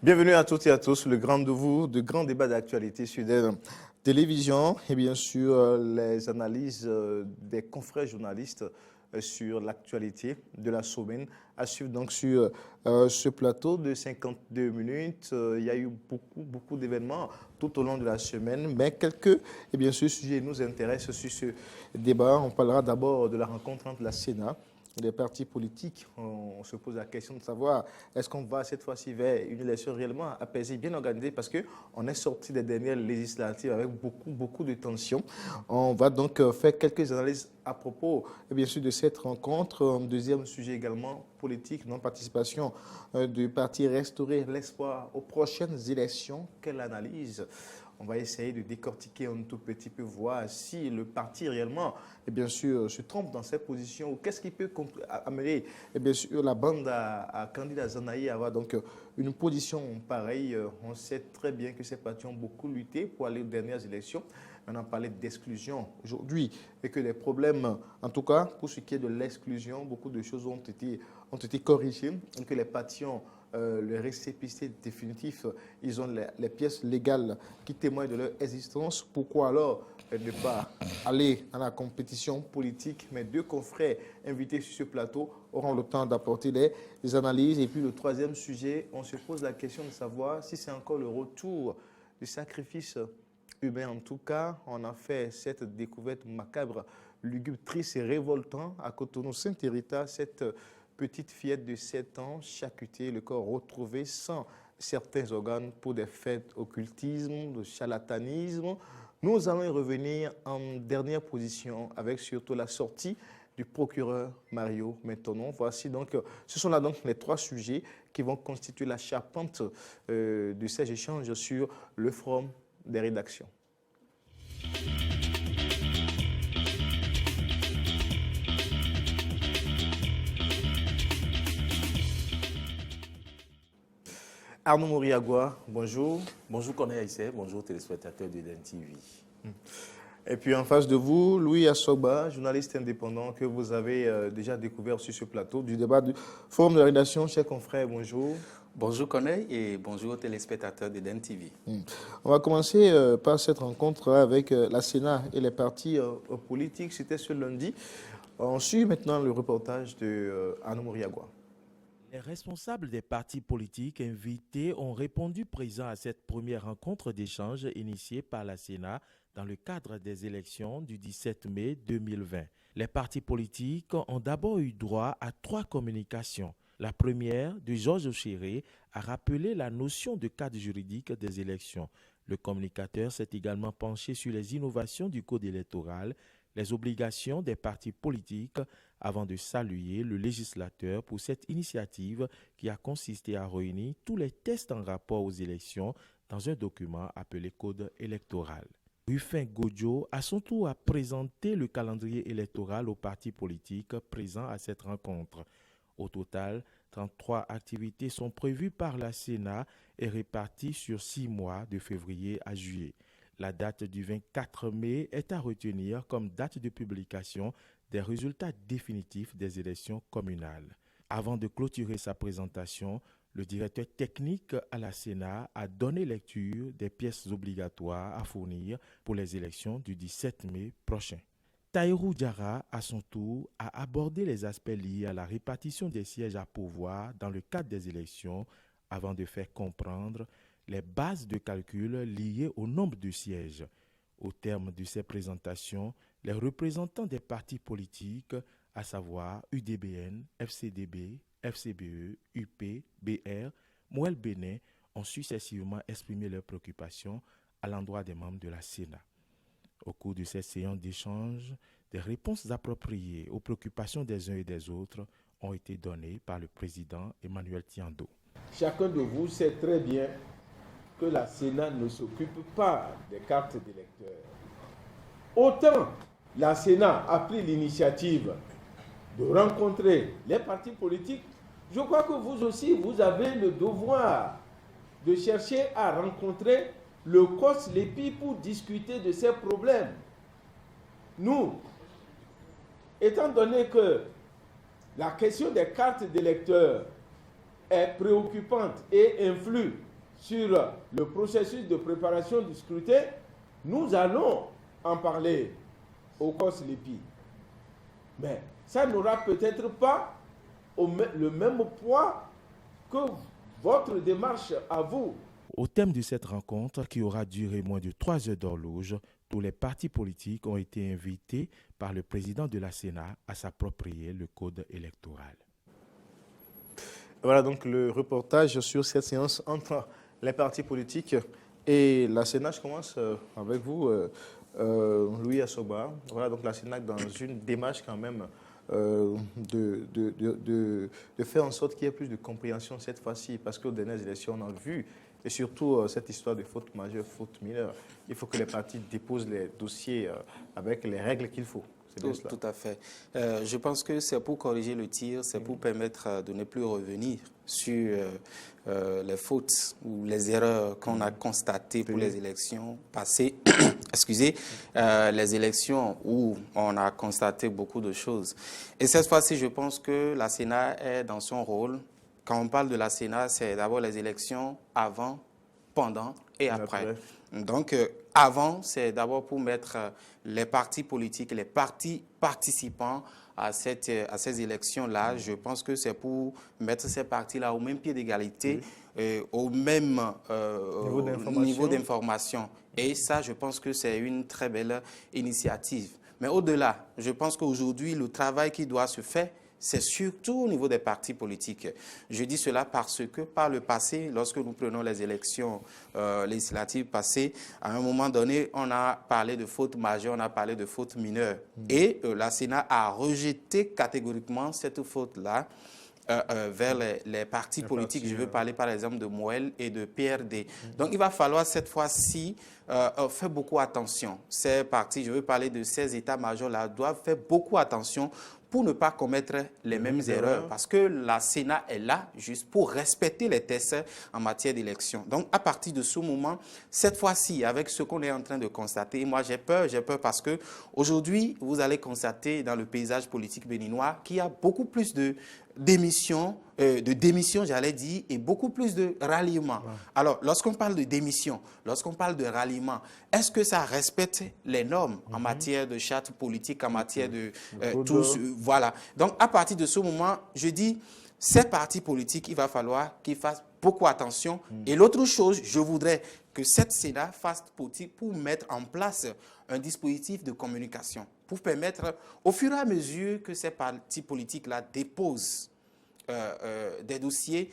Bienvenue à toutes et à tous, le grand grand débat d'actualité sur des télévisions et bien sûr les analyses des confrères journalistes sur l'actualité de la semaine. À suivre donc sur ce plateau de 52 minutes. Il y a eu beaucoup d'événements tout au long de la semaine, mais quelques et bien sûr, sujets nous intéressent sur ce débat. On parlera d'abord de la rencontre entre la Sénat des partis politiques. On se pose la question de savoir est-ce qu'on va cette fois-ci vers une élection réellement apaisée, bien organisée, parce qu'on est sorti des dernières législatives avec beaucoup de tensions. On va donc faire quelques analyses à propos, bien sûr, de cette rencontre. Deuxième sujet également, politique, non-participation du parti Restaurer l'espoir aux prochaines élections. Quelle analyse? On va essayer de décortiquer un tout petit peu, voir si le parti réellement, et bien sûr, se trompe dans ses positions ou qu'est-ce qui peut amener, et bien sûr, la bande à candidat Zanaï à avoir donc une position pareille. On sait très bien que ces partis ont beaucoup lutté pour aller aux dernières élections. On a parlé d'exclusion aujourd'hui et que les problèmes, en tout cas, pour ce qui est de l'exclusion, beaucoup de choses ont été corrigées et que les partis ont le récépissé définitif, ils ont les pièces légales qui témoignent de leur existence. Pourquoi alors ne pas aller dans la compétition politique? Mes deux confrères invités sur ce plateau auront le temps d'apporter des analyses. Et puis le troisième sujet, on se pose la question de savoir si c'est encore le retour du sacrifice humain. En tout cas, on a fait cette découverte macabre, lugubre, triste et révoltant à Cotonou-Saint-Hérita, cette petite fillette de 7 ans, charcutée, le corps retrouvé sans certains organes pour des faits d'occultisme, de charlatanisme. Nous allons y revenir en dernière position avec surtout la sortie du procureur Mario Maintenant. Voici donc, ce sont là donc les trois sujets qui vont constituer la charpente de ces échanges sur le forum des rédactions. Arnaud Moriagua, bonjour. Bonjour Corneille Aïssé, bonjour téléspectateurs de DEN TV. Et puis en face de vous, Louis Assoba, journaliste indépendant que vous avez déjà découvert sur ce plateau du débat du Forum de la rédaction. Chers confrères, bonjour. Bonjour Corneille et bonjour aux téléspectateurs de DEN TV. On va commencer par cette rencontre avec la Sénat et les partis politiques. C'était ce lundi. On suit maintenant le reportage de Arnaud Moriagua. Les responsables des partis politiques invités ont répondu présents à cette première rencontre d'échange initiée par la Sénat dans le cadre des élections du 17 mai 2020. Les partis politiques ont d'abord eu droit à 3 communications. La première, de Georges Chéré, a rappelé la notion de cadre juridique des élections. Le communicateur s'est également penché sur les innovations du code électoral, les obligations des partis politiques, avant de saluer le législateur pour cette initiative qui a consisté à réunir tous les tests en rapport aux élections dans un document appelé Code électoral. Rufin Godjo, à son tour, a présenté le calendrier électoral aux partis politiques présents à cette rencontre. Au total, 33 activités sont prévues par la Sénat et réparties sur 6 mois de février à juillet. La date du 24 mai est à retenir comme date de publication des résultats définitifs des élections communales. Avant de clôturer sa présentation, le directeur technique à la Sénat a donné lecture des pièces obligatoires à fournir pour les élections du 17 mai prochain. Taïrou Diarra, à son tour, a abordé les aspects liés à la répartition des sièges à pourvoir dans le cadre des élections avant de faire comprendre les bases de calcul liées au nombre de sièges. Au terme de ces présentations, les représentants des partis politiques, à savoir UDBN, FCDB, FCBE, UP, BR, Mouel Bénin, ont successivement exprimé leurs préoccupations à l'endroit des membres de la Sénat. Au cours de cette séance d'échange, des réponses appropriées aux préoccupations des uns et des autres ont été données par le président Emmanuel Tiando. Chacun de vous sait très bien que la Sénat ne s'occupe pas des cartes d'électeurs. Autant la Sénat a pris l'initiative de rencontrer les partis politiques, je crois que vous aussi, vous avez le devoir de chercher à rencontrer le COS, l'EPI pour discuter de ces problèmes. Nous, étant donné que la question des cartes d'électeurs est préoccupante et influe sur le processus de préparation du scrutin, nous allons en parler au COS-LEPI. Mais ça n'aura peut-être pas le même poids que votre démarche à vous. Au thème de cette rencontre, qui aura duré moins de 3 heures d'horloge, tous les partis politiques ont été invités par le président de la Sénat à s'approprier le code électoral. Voilà donc le reportage sur cette séance entre les partis politiques et la Sénat. Je commence avec vous, Louis Assoba. Voilà donc la Sénat dans une démarche quand même de faire en sorte qu'il y ait plus de compréhension cette fois-ci, parce qu'aux dernières élections, on a vu, et surtout cette histoire de faute majeure, faute mineure, il faut que les partis déposent les dossiers avec les règles qu'il faut. Tout à fait. Je pense que c'est pour corriger le tir, c'est pour permettre de ne plus revenir sur les fautes ou les erreurs qu'on a constatées pour les élections passées. Excusez, les élections où on a constaté beaucoup de choses. Et cette fois-ci, je pense que la Sénat est dans son rôle. Quand on parle de la Sénat, c'est d'abord les élections avant, pendant et après. Donc, avant, c'est d'abord pour mettre les partis politiques, les partis participants à ces élections-là. Je pense que c'est pour mettre ces partis-là au même pied d'égalité, au même niveau d'information. Et ça, je pense que c'est une très belle initiative. Mais au-delà, je pense qu'aujourd'hui, le travail qui doit se faire, c'est surtout au niveau des partis politiques. Je dis cela parce que par le passé, lorsque nous prenons les élections législatives passées, à un moment donné, on a parlé de fautes majeures, on a parlé de fautes mineures. Et la Sénat a rejeté catégoriquement cette faute-là vers les partis politiques. Je veux parler par exemple de Moël et de PRD. Donc il va falloir cette fois-ci faire beaucoup attention. Ces partis, je veux parler de ces états-majors-là, doivent faire beaucoup attention pour ne pas commettre les mêmes erreurs, parce que la Sénat est là juste pour respecter les tests en matière d'élection. Donc, à partir de ce moment, cette fois-ci, avec ce qu'on est en train de constater, moi j'ai peur parce que aujourd'hui, vous allez constater dans le paysage politique béninois qu'il y a beaucoup plus de démission, j'allais dire, et beaucoup plus de ralliement. Ouais. Alors, lorsqu'on parle de démission, lorsqu'on parle de ralliement, est-ce que ça respecte les normes en matière de charte politique, en matière de tous, voilà. Donc, à partir de ce moment, je dis, ces partis politiques, il va falloir qu'ils fassent beaucoup attention. Et l'autre chose, je voudrais que cette Sénat fasse politique pour mettre en place un dispositif de communication, pour permettre, au fur et à mesure que ces partis politiques-là déposent des dossiers,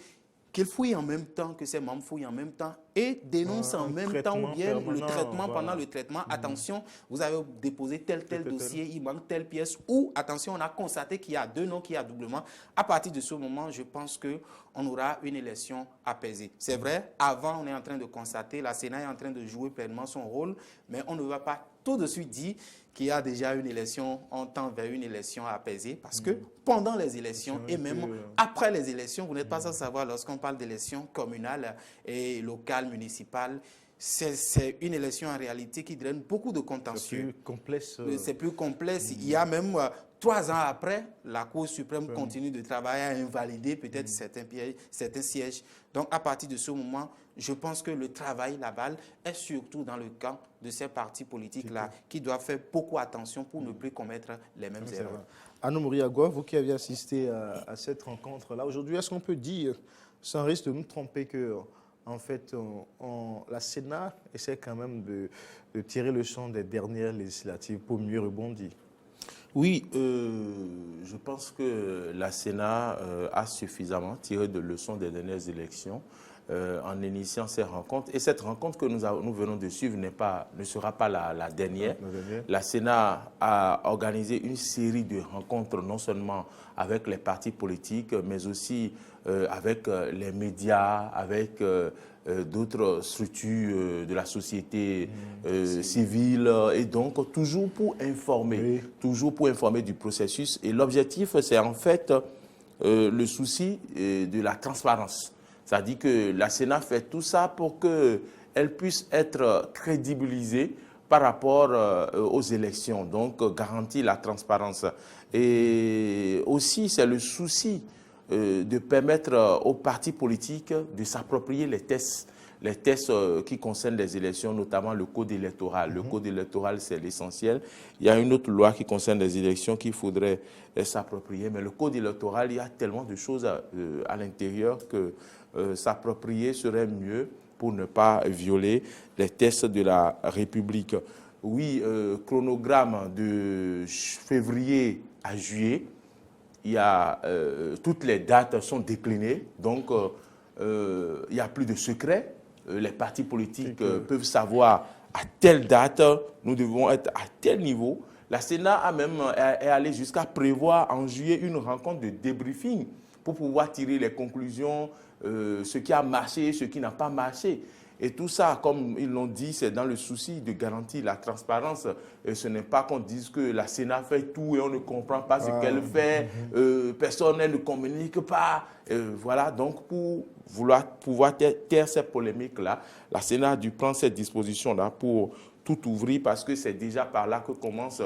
qu'ils fouillent en même temps, que ces membres fouillent en même temps et dénoncent en même temps, ou bien le traitement, pendant le traitement. Attention, vous avez déposé tel dossier, il manque telle pièce, ou attention, on a constaté qu'il y a 2 noms, qu'il y a doublement. À partir de ce moment, je pense qu'on aura une élection apaisée. C'est vrai, avant, on est en train de constater, la Sénat est en train de jouer pleinement son rôle, mais on ne va pas tout de suite dire qu'il y a déjà une élection, on tend vers une élection apaisée, parce que pendant les élections et même après les élections, vous n'êtes pas sans savoir, lorsqu'on parle d'élections communales et locales, municipales, c'est une élection en réalité qui draine beaucoup de contentieux. C'est plus complexe. C'est plus complexe. Il y a même 3 ans après, la Cour suprême continue de travailler à invalider peut-être certains sièges. Donc, à partir de ce moment, je pense que le travail, la balle, est surtout dans le camp de ces partis politiques-là qui doivent faire beaucoup attention pour ne plus commettre les mêmes erreurs. Anno Moriagua, vous qui avez assisté à cette rencontre-là, aujourd'hui, est-ce qu'on peut dire, sans risque de nous tromper, que en fait, la Sénat essaie quand même de tirer le champ des dernières législatives pour mieux rebondir? Oui, je pense que la Sénat a suffisamment tiré de leçons des dernières élections en initiant ces rencontres. Et cette rencontre que nous venons de suivre ne sera pas la dernière. La Sénat a organisé une série de rencontres, non seulement avec les partis politiques, mais aussi avec les médias, avec d'autres structures de la société civile, et donc toujours pour informer du processus. Et l'objectif, c'est en fait le souci de la transparence. C'est-à-dire que la Sénat fait tout ça pour qu'elle puisse être crédibilisée par rapport aux élections, donc garantir la transparence. Et aussi, c'est le souci de permettre aux partis politiques de s'approprier les tests les tests qui concernent les élections, notamment le code électoral. Le code électoral, c'est l'essentiel. Il y a une autre loi qui concerne les élections qu'il faudrait s'approprier. Mais le code électoral, il y a tellement de choses à l'intérieur que s'approprier serait mieux pour ne pas violer les tests de la République. Oui, chronogramme de février à juillet, il y a, toutes les dates sont déclinées, donc il n'y a plus de secret. Les partis politiques peuvent savoir à telle date, nous devons être à tel niveau. La Sénat est allée jusqu'à prévoir en juillet une rencontre de débriefing pour pouvoir tirer les conclusions, ce qui a marché, ce qui n'a pas marché. Et tout ça, comme ils l'ont dit, c'est dans le souci de garantir la transparence. Et ce n'est pas qu'on dise que la Sénat fait tout et on ne comprend pas ce qu'elle fait, personne ne communique pas. Voilà, donc pour pouvoir taire ces polémiques-là, la Sénat a dû prendre cette disposition-là pour tout ouvrir parce que c'est déjà par là que commencent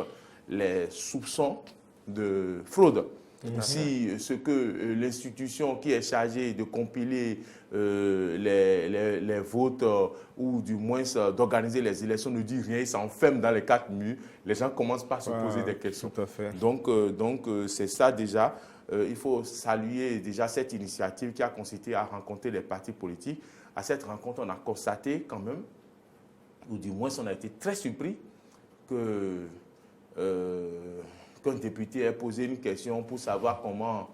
les soupçons de fraude. Si ce que l'institution qui est chargée de compiler les votes ou du moins d'organiser les élections ne dit rien, ils s'enferment dans les 4 murs, les gens commencent par se poser des questions. Tout à fait. Donc c'est ça déjà. Il faut saluer déjà cette initiative qui a consisté à rencontrer les partis politiques. À cette rencontre, on a constaté quand même, ou du moins on a été très surpris qu'un député ait posé une question pour savoir comment,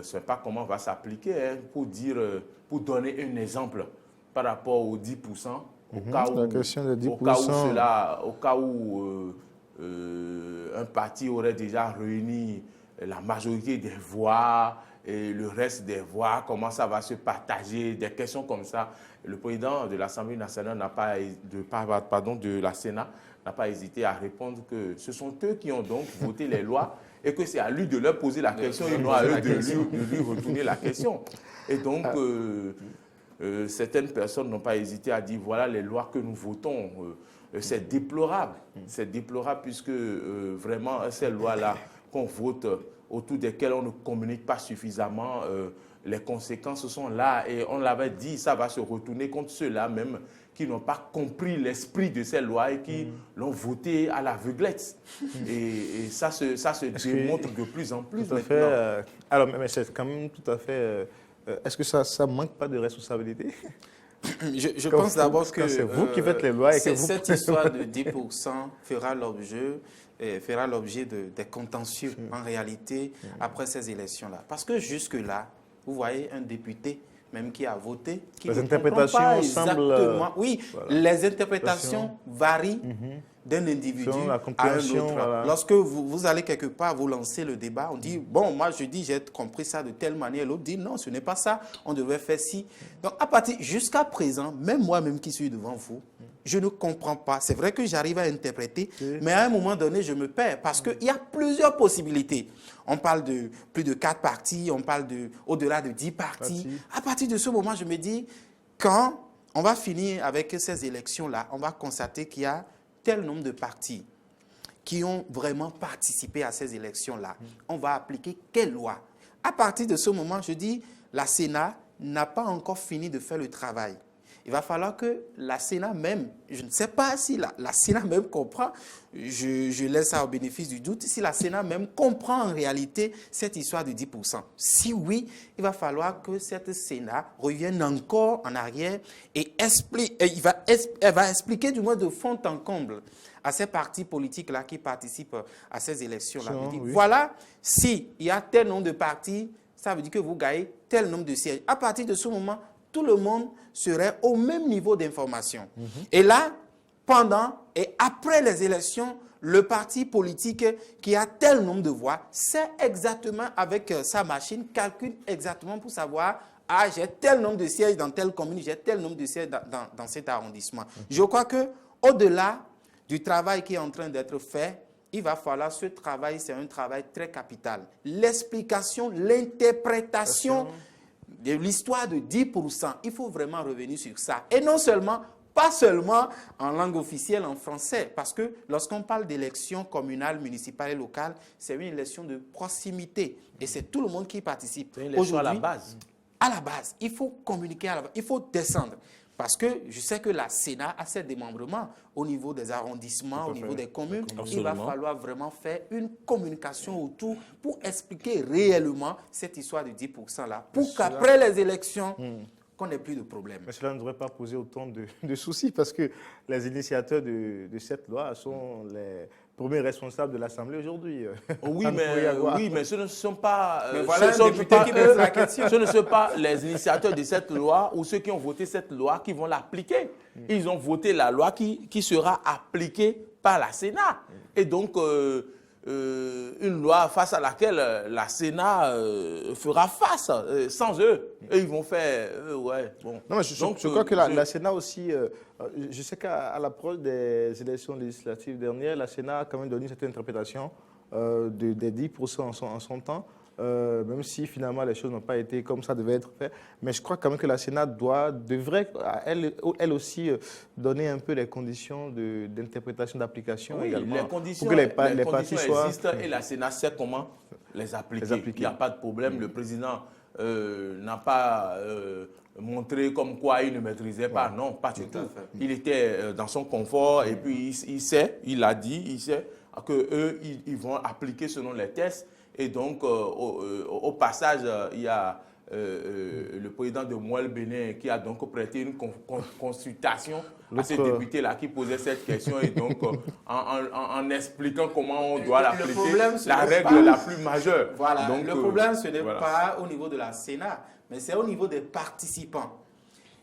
c'est pas comment va s'appliquer, hein, pour donner un exemple par rapport aux 10%, au cas où, la question des 10%. Au cas où un parti aurait déjà réuni la majorité des voix et le reste des voix, comment ça va se partager, des questions comme ça. Le président de l'Assemblée nationale de la Sénat n'a pas hésité à répondre que ce sont eux qui ont donc voté les lois et que c'est à lui de leur poser la question et non à eux de lui retourner la question. Et donc, certaines personnes n'ont pas hésité à dire voilà les lois que nous votons. C'est déplorable. C'est déplorable puisque vraiment ces lois-là qu'on vote, autour desquelles on ne communique pas suffisamment, les conséquences sont là. Et on l'avait dit, ça va se retourner contre ceux-là même qui n'ont pas compris l'esprit de ces lois et qui l'ont voté à l'aveuglette. Et ça se démontre de plus en plus tout à maintenant. fait, alors, mais c'est quand même tout à fait... est-ce que ça ne manque pas de responsabilité? Je pense d'abord que c'est vous qui faites les lois et que vous... Cette histoire de 10% fera l'objet des contentieux en réalité après ces élections-là. Parce que jusque-là, vous voyez un député même qui a voté, qui les ne interprétations comprend pas semblent... exactement. Oui, voilà. Les interprétations varient d'un individu à un autre. Voilà. Lorsque vous allez quelque part, vous lancez le débat, on dit, bon, moi je dis, j'ai compris ça de telle manière, l'autre dit, non, ce n'est pas ça, on devrait faire ci. Donc, jusqu'à présent, même moi-même qui suis devant vous, je ne comprends pas. C'est vrai que j'arrive à interpréter, mais à un moment donné, je me perds parce qu'il y a plusieurs possibilités. On parle de plus de 4 partis, on parle au-delà de 10 partis. À partir de ce moment, je me dis, quand on va finir avec ces élections-là, on va constater qu'il y a tel nombre de partis qui ont vraiment participé à ces élections-là. On va appliquer quelle loi? À partir de ce moment, je dis, la Sénat n'a pas encore fini de faire le travail. Il va falloir que la Sénat même, je ne sais pas si la Sénat même comprend, je laisse ça au bénéfice du doute, si la Sénat même comprend en réalité cette histoire de 10%. Si oui, il va falloir que cette Sénat revienne encore en arrière et elle va expliquer du moins de fond en comble à ces partis politiques-là qui participent à ces élections-là. Oui. Voilà, s'il y a tel nombre de partis, ça veut dire que vous gagnez tel nombre de sièges. À partir de ce moment, tout le monde serait au même niveau d'information. Et là, pendant et après les élections, le parti politique qui a tel nombre de voix sait exactement avec sa machine, calcule exactement pour savoir ah, j'ai tel nombre de sièges dans telle commune, j'ai tel nombre de sièges dans cet arrondissement. Je crois qu'au-delà du travail qui est en train d'être fait, il va falloir ce travail, c'est un travail très capital. L'explication, l'interprétation de l'histoire de 10%, il faut vraiment revenir sur ça. Et non seulement, pas seulement en langue officielle, en français, parce que lorsqu'on parle d'élections communales, municipales et locales, c'est une élection de proximité. Et c'est tout le monde qui participe. C'est une élection à la base. À la base, il faut communiquer à la base, il faut descendre. Parce que je sais que la Sénat a ses démembrements au niveau des arrondissements, au niveau des communes. Il va falloir vraiment faire une communication autour pour expliquer réellement cette histoire de 10%-là, pour qu'après les élections, qu'on n'ait plus de problème. Mais cela ne devrait pas poser autant de soucis parce que les initiateurs de cette loi sont les premiers responsables de l'Assemblée aujourd'hui. Oui, mais ce ne sont pas... Mais voilà un député qui pose la question. Ce ne sont pas les initiateurs de cette loi ou ceux qui ont voté cette loi qui vont l'appliquer. Ils ont voté la loi qui sera appliquée par la Sénat. Et donc, une loi face à laquelle la Sénat fera face sans eux. Et ils vont faire... ouais, bon. Non, mais je crois que la Sénat aussi... je sais qu'à l'approche des élections législatives dernières, la Sénat a quand même donné cette interprétation des 10% en son temps, même si finalement les choses n'ont pas été comme ça devait être fait. Mais je crois quand même que la Sénat devrait elle aussi donner un peu les conditions d'interprétation, d'application également. Les conditions, pour que les partis existent et la Sénat sait comment les appliquer. Il n'y a pas de problème. Le président n'a pas montré comme quoi il ne maîtrisait pas. Non, pas du tout. Il était dans son confort et puis il sait, il l'a dit, il sait qu'eux, ils vont appliquer selon les tests. Et donc, au passage, il y a le président de Mouel Bénin qui a donc prêté une consultation à ces députés-là qui posaient cette question. Et donc, en expliquant comment on doit l'appliquer, la règle la plus majeure. Voilà, donc, le problème, ce n'est pas au niveau de la Sénat, mais c'est au niveau des participants.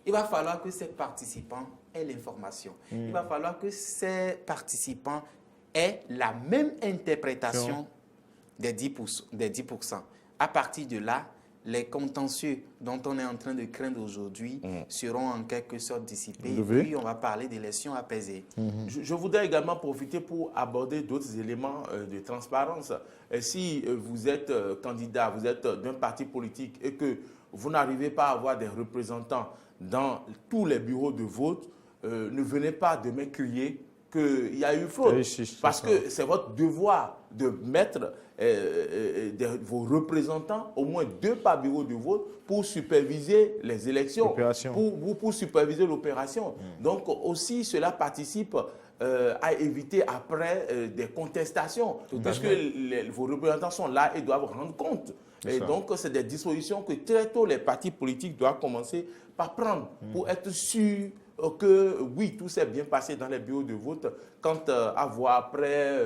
Il va falloir que ces participants aient l'information. Il va falloir que ces participants aient la même interprétation des 10%. À partir de là, les contentieux dont on est en train de craindre aujourd'hui seront en quelque sorte dissipés. Et puis, on va parler d'élections apaisées. Je voudrais également profiter pour aborder d'autres éléments de transparence. Et si vous êtes candidat, vous êtes d'un parti politique et que vous n'arrivez pas à avoir des représentants dans tous les bureaux de vote, ne venez pas demain crier qu'il y a eu fraude. Parce que c'est votre devoir de mettre vos représentants, au moins 2 par bureau de vote, pour superviser les élections, pour superviser l'opération. Donc aussi, cela participe à éviter après des contestations. Parce que vos représentants sont là et doivent rendre compte. Et donc, c'est des dispositions que très tôt les partis politiques doivent commencer par prendre pour être sûrs que oui, tout s'est bien passé dans les bureaux de vote quant à voir après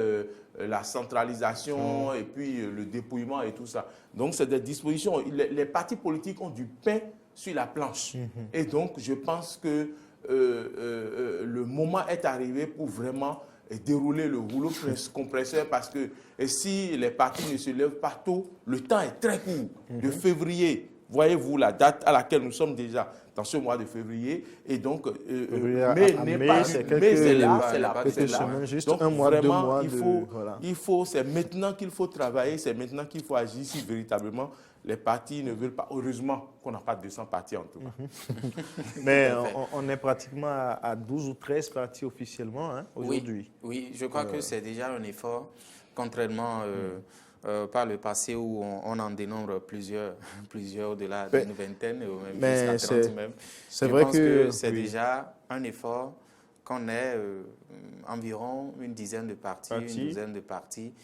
la centralisation et puis le dépouillement et tout ça. Donc, c'est des dispositions. Les partis politiques ont du pain sur la planche. Et donc, je pense que le moment est arrivé pour vraiment dérouler le rouleau compresseur parce que si les partis ne se lèvent pas tôt, le temps est très court. De février, voyez-vous la date à laquelle nous sommes déjà dans ce mois de février. Et donc, c'est là. Juste donc, un mois, vraiment, 2 mois. c'est maintenant qu'il faut travailler, c'est maintenant qu'il faut agir si véritablement les partis ne veulent pas. Heureusement qu'on n'a pas 200 partis en tout cas. Mais on est pratiquement à 12 ou 13 partis officiellement aujourd'hui. Oui, je crois que c'est déjà un effort, contrairement par le passé où on en dénombre plusieurs au-delà d'une vingtaine, ou même jusqu'à 30 même. C'est vrai que c'est déjà un effort qu'on ait environ une dizaine de partis, une douzaine de partis.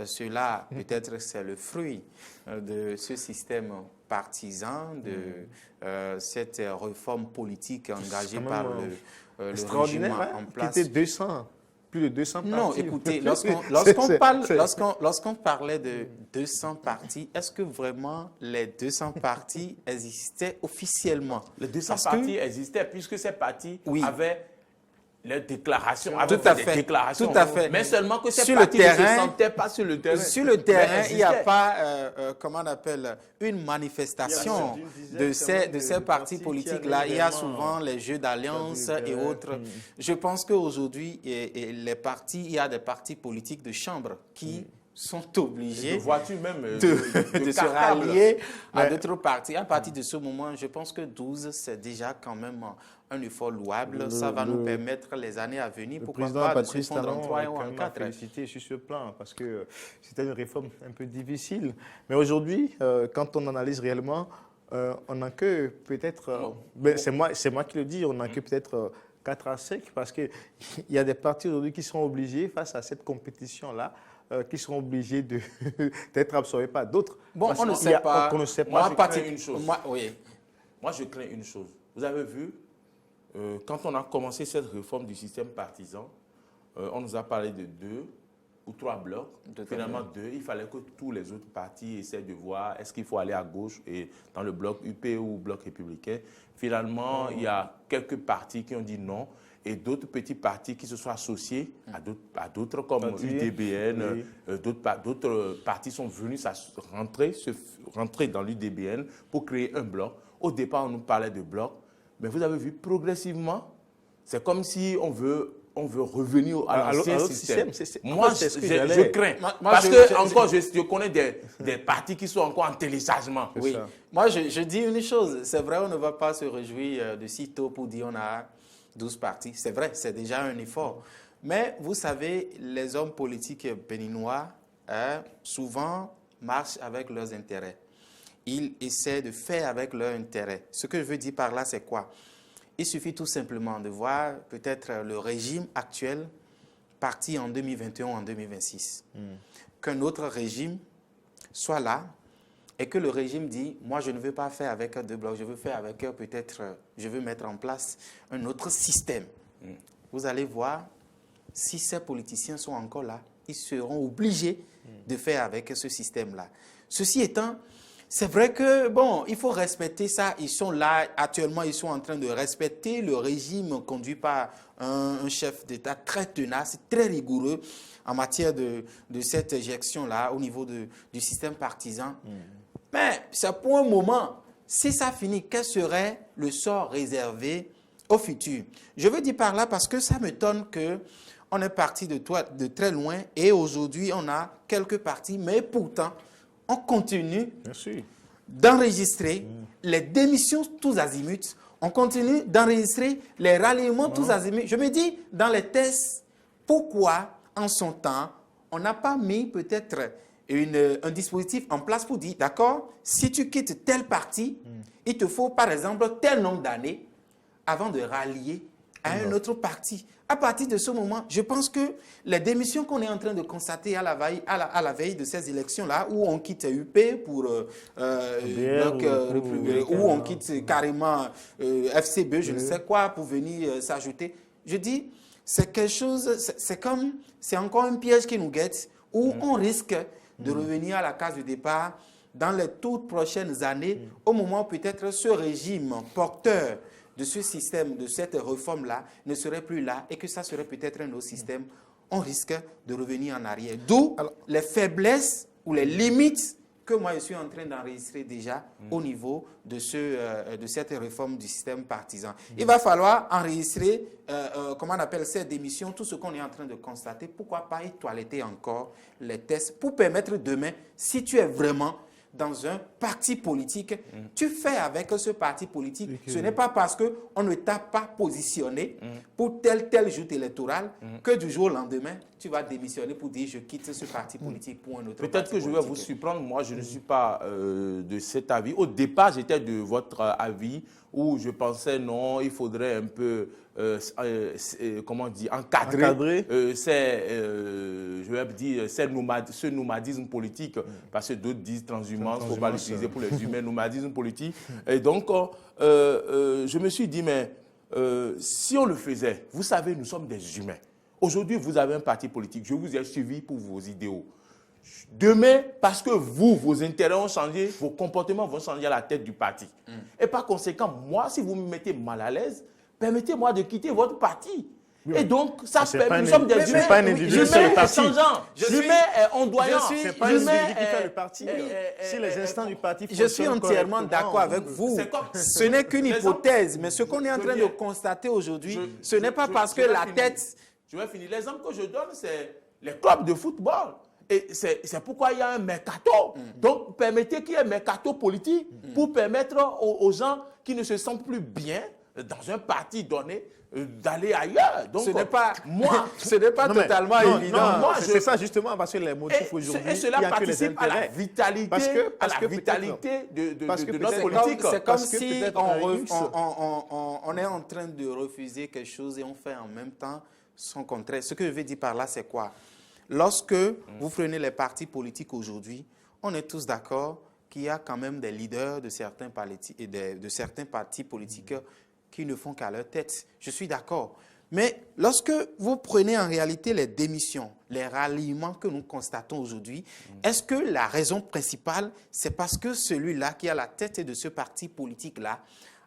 Cela, peut-être, c'est le fruit de ce système partisan, de cette réforme politique engagée par le régime en place. Qui était 200. Plus de 200 partis. Non, écoutez, lorsqu'on parlait de 200 partis, est-ce que vraiment les 200 partis existaient officiellement? Les 200 partis existaient puisque ces partis avaient les déclarations, tout à fait. Mais seulement que ces partis ne se sentaient pas sur le terrain. Sur le terrain, il n'y a pas, comment on appelle, une manifestation de ces partis politiques-là. Il y a souvent les jeux d'alliance et autres. Je pense qu'aujourd'hui, il y a des partis politiques de chambre qui sont obligés de se rallier à d'autres partis. À partir de ce moment, je pense que 12, c'est déjà quand même un effort louable. Ça va nous permettre les années à venir, pourquoi pas, de se fondre en 3 ou en 4. Félicité sur ce plan, parce que c'était une réforme un peu difficile. Mais aujourd'hui, quand on analyse réellement, on n'a que peut-être, c'est moi qui le dis, on n'a que peut-être 4 à 5 parce qu'il y a des partis aujourd'hui qui sont obligés, face à cette compétition-là, qui seront obligés d'être absorbés par d'autres. Bon, Parce on ne qu'il y sait a- pas. on ne sait pas. Moi, je crains une chose. Oui. Moi, je crains une chose. Vous avez vu, quand on a commencé cette réforme du système partisan, on nous a parlé de 2 ou 3 blocs. Finalement, 2. Il fallait que tous les autres partis essaient de voir est-ce qu'il faut aller à gauche et dans le bloc UP ou bloc républicain. Finalement, il y a quelques partis qui ont dit non et d'autres petits partis qui se sont associés à d'autres comme Partis, UDBN. oui. D'autres partis sont venus rentrer dans l'UDBN pour créer un bloc. Au départ, on nous parlait de bloc, mais vous avez vu, progressivement, c'est comme si on veut revenir à l'ancien l'autre système. Moi, Moi, c'est ce que je j'allais. crains. Moi, Parce je- que, je- encore, je connais des partis qui sont encore en téléchargement. Oui. ça. Moi, je dis une chose. C'est vrai, on ne va pas se réjouir de si tôt pour dire on a 12 partis. C'est vrai, c'est déjà un effort. Mais vous savez, les hommes politiques béninois, souvent, marchent avec leurs intérêts. Ils essaient de faire avec leurs intérêts. Ce que je veux dire par là, c'est quoi? Il suffit tout simplement de voir peut-être le régime actuel parti en 2021 ou en 2026. Qu'un autre régime soit là et que le régime dit, moi je ne veux pas faire avec 2 blocs, je veux faire avec peut-être, je veux mettre en place un autre système. Vous allez voir, si ces politiciens sont encore là, ils seront obligés de faire avec ce système-là. Ceci étant, c'est vrai que, bon, il faut respecter ça. Ils sont là, actuellement, ils sont en train de respecter le régime conduit par un chef d'État très tenace, très rigoureux en matière de cette éjection-là au niveau du système partisan. Mais c'est pour un moment. Si ça finit, quel serait le sort réservé au futur? Je veux dire par là parce que ça m'étonne qu'on est parti de très loin et aujourd'hui, on a quelques partis, mais pourtant, on continue Bien sûr. d'enregistrer les démissions tous azimuts. On continue d'enregistrer les ralliements tous azimuts. Je me dis, dans les tests, pourquoi, en son temps, on n'a pas mis peut-être un dispositif en place pour dire, d'accord, si tu quittes tel parti, il te faut, par exemple, tel nombre d'années avant de rallier à un autre parti. À partir de ce moment, je pense que les démissions qu'on est en train de constater à la veille de ces élections-là, où on quitte UP pour Bloc Républicain, où on quitte carrément FCB, je ne sais quoi, pour venir s'ajouter, je dis, c'est quelque chose, c'est encore un piège qui nous guette, où on risque de revenir à la case de départ dans les toutes prochaines années, au moment où peut-être ce régime porteur de ce système, de cette réforme-là, ne serait plus là et que ça serait peut-être un autre système, on risque de revenir en arrière. D'où les faiblesses ou les limites que moi je suis en train d'enregistrer déjà au niveau de cette réforme du système partisan. Il va falloir enregistrer, comment on appelle cette démission, tout ce qu'on est en train de constater. Pourquoi pas y toiletter encore les tests pour permettre demain, si tu es vraiment dans un parti politique, tu fais avec ce parti politique. Ce n'est pas parce qu'on ne t'a pas positionné pour tel joute électoral que du jour au lendemain, tu vas démissionner pour dire je quitte ce parti politique pour un autre parti Peut-être que je vais vous surprendre, moi je ne suis pas de cet avis. Au départ, j'étais de votre avis où je pensais non, il faudrait un peu, comment dire, encadrer je vais dire, ce nomadisme politique, parce que d'autres disent transhumance, il ne faut pas l'utiliser pour les humains, nomadisme politique. Et donc, je me suis dit, mais si on le faisait, vous savez, nous sommes des humains. Aujourd'hui, vous avez un parti politique, je vous ai suivi pour vos idéaux. Demain, parce que vos intérêts ont changé, vos comportements vont changer à la tête du parti. Et par conséquent, moi, si vous me mettez mal à l'aise, permettez-moi de quitter votre parti. Et donc, ça permet, nous sommes des humains. C'est pas un individu, c'est le parti. L'humain est ondoyant. C'est pas un individu qui fait le parti. Si les instants du parti Je suis entièrement d'accord avec vous. Ce n'est qu'une hypothèse, mais ce qu'on est en train de constater aujourd'hui, ce n'est pas parce que la tête... Je vais finir. L'exemple que je donne, c'est les clubs de football. Et c'est pourquoi il y a un mercato. Donc, permettez qu'il y ait un mercato politique pour permettre aux gens qui ne se sentent plus bien dans un parti donné d'aller ailleurs. Donc, ce n'est pas, moi, ce n'est pas Non, mais- totalement non, évident. non, Moi, c'est ça justement, parce que les motifs et aujourd'hui, cela il y a que les participe à la intérêts. vitalité, Parce que de peut-être- notre C'est politique. comme Parce que si peut-être on, un X- on est en train de refuser quelque chose et on fait en même temps son contraire. Ce que je veux dire par là, c'est quoi? Lorsque vous prenez les partis politiques aujourd'hui, on est tous d'accord qu'il y a quand même des leaders de certains partis politiques qui ne font qu'à leur tête. Je suis d'accord. Mais lorsque vous prenez en réalité les démissions, les ralliements que nous constatons aujourd'hui, est-ce que la raison principale, c'est parce que celui-là qui est à la tête de ce parti politique-là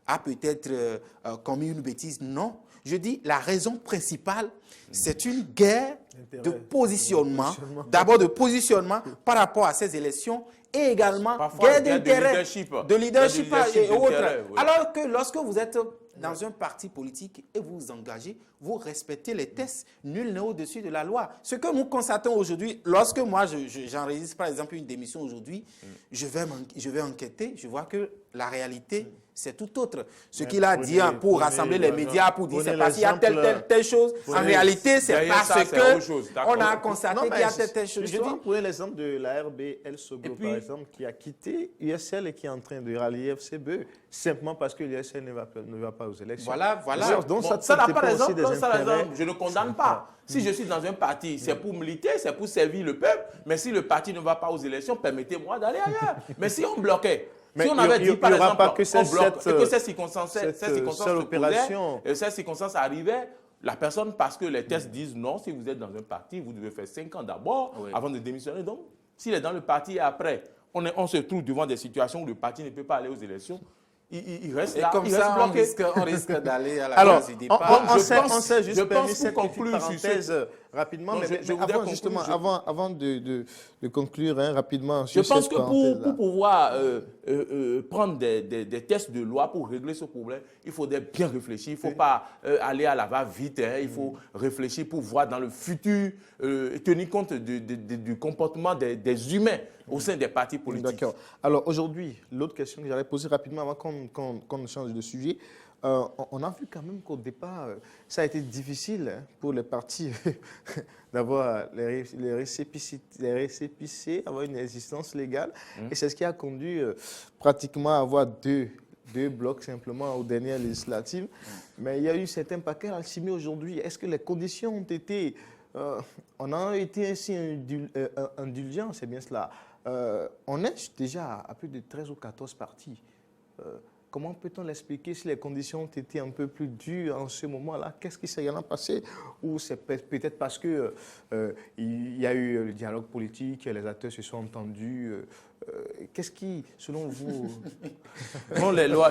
a peut-être commis une bêtise? Non. Je dis la raison principale, c'est une guerre de positionnement, d'abord de positionnement par rapport à ces élections et également Parfois, guerre d'intérêt, de leadership et autres. d'intérêt, oui. Alors que lorsque vous êtes dans un parti politique et vous vous engagez, vous respectez les tests. Nul n'est au-dessus de la loi. Ce que nous constatons aujourd'hui, lorsque moi j'enregistre par exemple une démission aujourd'hui, je vais enquêter, je vois que la réalité, c'est tout autre. Ce qu'il a dit pour rassembler les médias, pour dire c'est parce qu'il y a telle chose, en réalité, c'est parce qu'on a constaté qu'il y a telle chose. Je dis, prenez l'exemple de la RB El Sogo, par exemple, qui a quitté USL et qui est en train de rallier FCBE, simplement parce que l'USL ne va pas aux élections. Voilà. Donc, Bon, ça, par exemple, je ne condamne pas. Si je suis dans un parti, c'est pour militer, c'est pour servir le peuple. Mais si le parti ne va pas aux élections, permettez-moi d'aller ailleurs. Mais si on bloquait, mais si on avait dit, par exemple, pas que on bloque, et que ces circonstances ces circonstances arrivaient, la personne, parce que les tests disent non, si vous êtes dans un parti, vous devez faire 5 ans d'abord avant de démissionner. Donc, s'il est dans le parti et après, on se trouve devant des situations où le parti ne peut pas aller aux élections, il reste et là, comme il ça, reste bloqué. on risque d'aller à la Alors, case du départ. on s'est juste permis pour cette conclure petite sur parenthèse rapidement, Non, mais je voudrais avant, conclure, justement, avant de conclure rapidement Je sur pense cette que parenthèse-là. pour pouvoir prendre des tests de loi pour régler ce problème, il faudrait bien réfléchir. Il ne faut pas aller à la va-vite. Il faut réfléchir pour voir dans le futur, tenir compte du comportement des humains au sein des partis politiques. D'accord. Alors aujourd'hui, l'autre question que j'allais poser rapidement avant qu'on change de sujet, on a vu quand même qu'au départ, ça a été difficile pour les partis d'avoir les récépissés, avoir une existence légale. Et c'est ce qui a conduit pratiquement à avoir deux blocs simplement aux dernières législatives. Mais il y a eu certains paquets alchimie aujourd'hui. Est-ce que les conditions ont été... on a été ainsi indulgents, c'est bien cela. On est déjà à plus de 13 ou 14 partis. Comment peut-on l'expliquer si les conditions ont été un peu plus dures en ce moment-là? Qu'est-ce qui s'est réellement passé? Ou c'est peut-être parce qu'il y a eu le dialogue politique, les acteurs se sont entendus. Qu'est-ce qui, selon vous... Non, les lois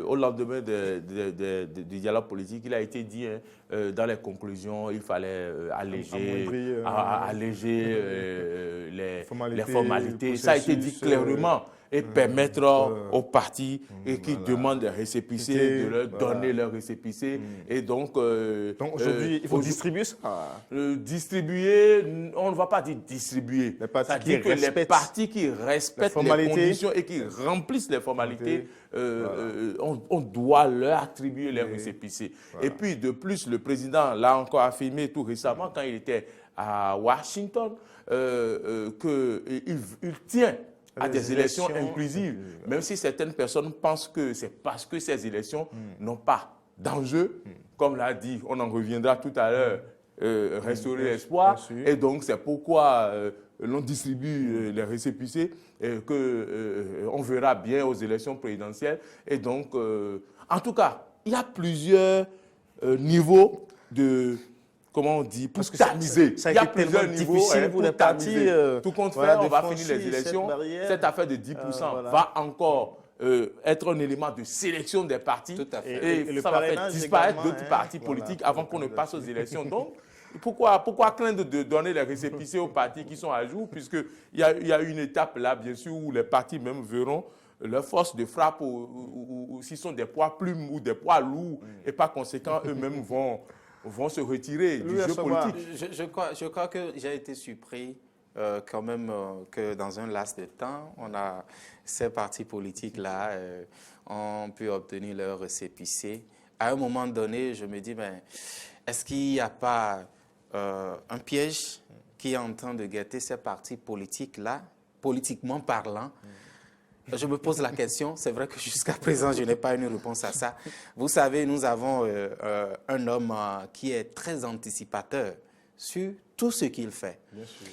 au lendemain du dialogue politique, il a été dit dans les conclusions, il fallait alléger les formalités. Ça a été dit clairement. Et permettre aux partis qui demandent des récépissés de leur donner leurs récépissés. Et donc aujourd'hui, il faut distribuer ça. Distribuer, on ne va pas dire distribuer. C'est-à-dire que les partis qui respectent les conditions et qui remplissent les formalités, on doit leur attribuer les récépissés. Voilà. Et puis, de plus, le président l'a encore affirmé tout récemment quand il était à Washington qu'il tient à des élections inclusives, même si certaines personnes pensent que c'est parce que ces élections n'ont pas d'enjeu, comme l'a dit, on en reviendra tout à l'heure, restaurer l'espoir, et donc c'est pourquoi l'on distribue les récépissés, qu'on verra bien aux élections présidentielles, et donc, en tout cas, il y a plusieurs niveaux de... Comment on dit, pour tamiser. Il y a plusieurs niveaux difficiles pour les partis. Tout compte fait, on va finir les élections. Cette affaire de 10% va encore être un élément de sélection des partis. Tout à fait. Et ça va faire disparaître d'autres partis politiques avant qu'on ne passe aux élections. Donc, pourquoi craindre de donner les récépissés aux partis qui sont à jour, puisqu'il y a une étape là, bien sûr, où les partis même verront leur force de frappe ou s'ils sont des poids plumes ou des poids lourds et par conséquent, eux-mêmes vont se retirer du jeu politique. Je crois que j'ai été surpris quand même que dans un laps de temps, ces partis politiques-là ont pu obtenir leur récépissé à un moment donné, je me dis, ben, est-ce qu'il n'y a pas un piège qui est en train de guetter ces partis politiques-là, politiquement parlant? Je me pose la question, c'est vrai que jusqu'à présent, je n'ai pas une réponse à ça. Vous savez, nous avons un homme qui est très anticipateur sur tout ce qu'il fait. Bien sûr.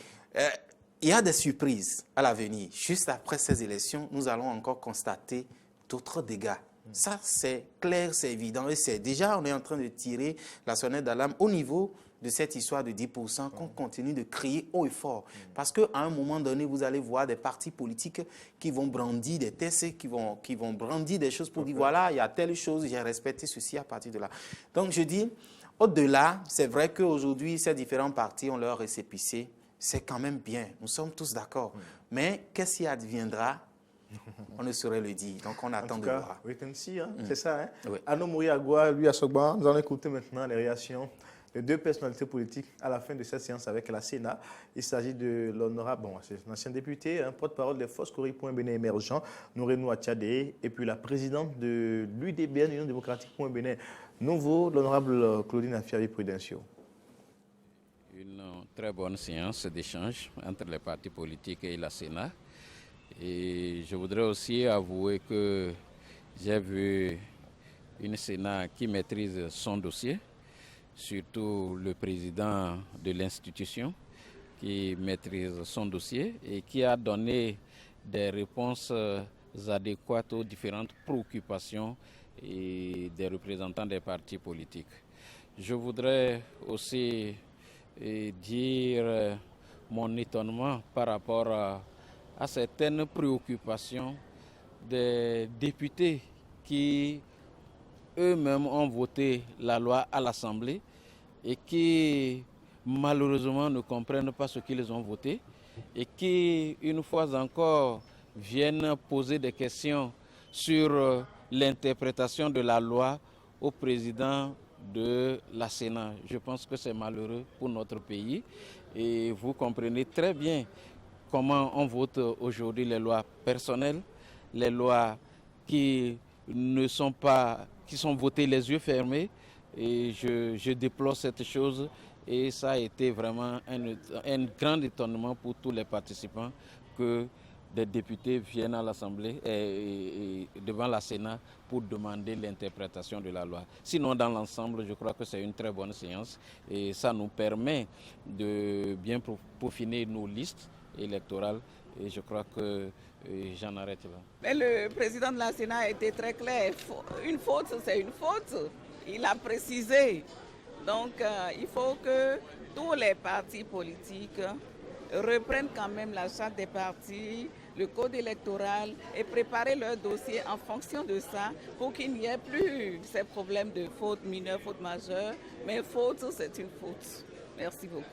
Il y a des surprises à l'avenir. Juste après ces élections, nous allons encore constater d'autres dégâts. Ça, c'est clair, c'est évident. Et c'est déjà, on est en train de tirer la sonnette d'alarme au niveau de cette histoire de 10% qu'on continue de crier haut et fort. Parce qu'à un moment donné, vous allez voir des partis politiques qui vont brandir des tests, qui vont brandir des choses pour dire, voilà, il y a telle chose, j'ai respecté ceci à partir de là. Donc, je dis, au-delà, c'est vrai qu'aujourd'hui, ces différents partis ont leur récépissé. C'est quand même bien, nous sommes tous d'accord. Mais qu'est-ce qui adviendra? On ne saurait le dire, donc on attend de voir. Oui, c'est ça. Hein? Oui. Ano Mouriagua, lui à Sogba, nous allons écouter maintenant les réactions de deux personnalités politiques à la fin de cette séance avec la Sénat. Il s'agit de l'honorable, c'est un ancien député, porte-parole des Forces Cori.Bénin émergent, Nourenou Atchadé, et puis la présidente de l'UDBN, Union démocratique.Bénin nouveau, l'honorable Claudine Afiavi-Prudencio. Une très bonne séance d'échange entre les partis politiques et la Sénat. Et je voudrais aussi avouer que j'ai vu une Sénat qui maîtrise son dossier, surtout le président de l'institution qui maîtrise son dossier et qui a donné des réponses adéquates aux différentes préoccupations et des représentants des partis politiques. Je voudrais aussi dire mon étonnement par rapport à certaines préoccupations des députés qui eux-mêmes ont voté la loi à l'Assemblée et qui malheureusement ne comprennent pas ce qu'ils ont voté et qui, une fois encore, viennent poser des questions sur l'interprétation de la loi au président de la Sénat. Je pense que c'est malheureux pour notre pays et vous comprenez très bien comment on vote aujourd'hui les lois personnelles, les lois qui sont votées les yeux fermés. Et je déplore cette chose et ça a été vraiment un grand étonnement pour tous les participants que des députés viennent à l'Assemblée et devant la Sénat pour demander l'interprétation de la loi. Sinon, dans l'ensemble, je crois que c'est une très bonne séance et ça nous permet de bien peaufiner nos listes électorales et je crois que j'en arrête là. Mais le président de la Sénat a été très clair. Une faute, c'est une faute. Il a précisé. Donc, il faut que tous les partis politiques reprennent quand même la charte des partis, le code électoral et préparer leur dossier en fonction de ça pour qu'il n'y ait plus ces problèmes de faute mineure, faute majeure. Mais faute, c'est une faute. Merci beaucoup.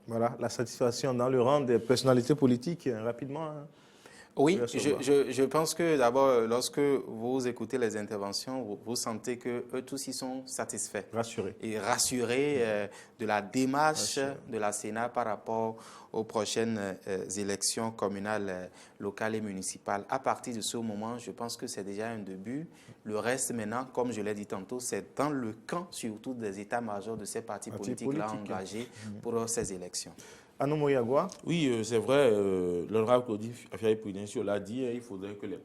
Voilà, la satisfaction dans le rang des personnalités politiques, rapidement. Oui, je pense que d'abord, lorsque vous écoutez les interventions, vous sentez qu'eux tous y sont satisfaits. Rassurés. Et rassurés de la démarche de la Sénat par rapport aux prochaines élections communales, locales et municipales. À partir de ce moment, je pense que c'est déjà un début. Le reste maintenant, comme je l'ai dit tantôt, c'est dans le camp surtout des états-majors de ces partis politiques-là engagés pour ces élections. Ano Mouriagua. Oui, c'est vrai, l'honorable Claudine Afiavi-Prudencio l'a dit, il faudrait que les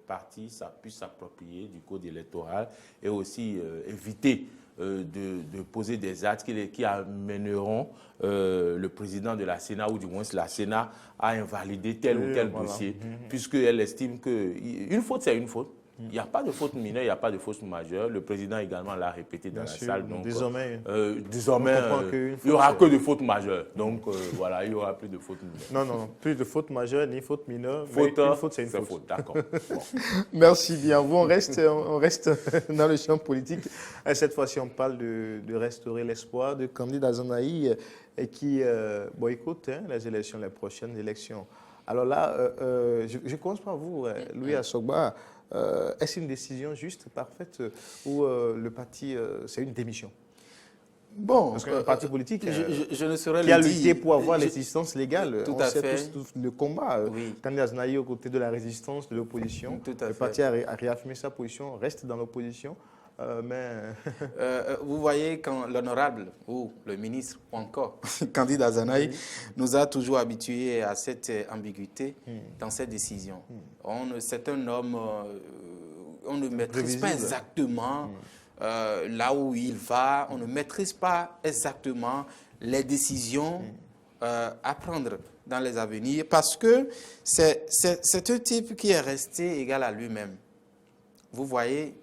partis puissent s'approprier du code électoral et aussi éviter de poser des actes qui amèneront le président de la Sénat ou du moins la Sénat à invalider tel ou tel dossier, puisqu'elle estime qu'une faute, c'est une faute. Il n'y a pas de faute mineure, il n'y a pas de faute majeure. Le président également l'a répété dans la salle. Donc, désormais il n'y aura que de fautes majeures. Donc voilà, il n'y aura plus de fautes mineures. Non, plus de fautes majeures ni fautes mineures. Une faute, c'est une faute. D'accord. Bon. Merci bien. Vous, on reste dans le champ politique. Cette fois-ci, on parle de restaurer l'espoir de candidats Zanaï qui boycottent les prochaines élections. Alors là, je commence par vous, Louis Assogba. Est-ce une décision juste, parfaite, ou le parti, c'est une démission? Bon, parce qu'un parti politique je ne saurais qui a lutté pour avoir l'existence légale, tout on à sait fait. tous le combat. Oui. Candidat Zanaï aux côtés de la résistance, de l'opposition. Le parti a réaffirmé sa position, reste dans l'opposition. Vous voyez, quand l'honorable ou le ministre ou encore Candide Azanaï nous a toujours habitués à cette ambiguïté dans cette décision. C'est un homme, on ne maîtrise pas exactement là où il va, on ne maîtrise pas exactement les décisions à prendre dans les avenirs parce que c'est un type qui est resté égal à lui-même. Vous voyez,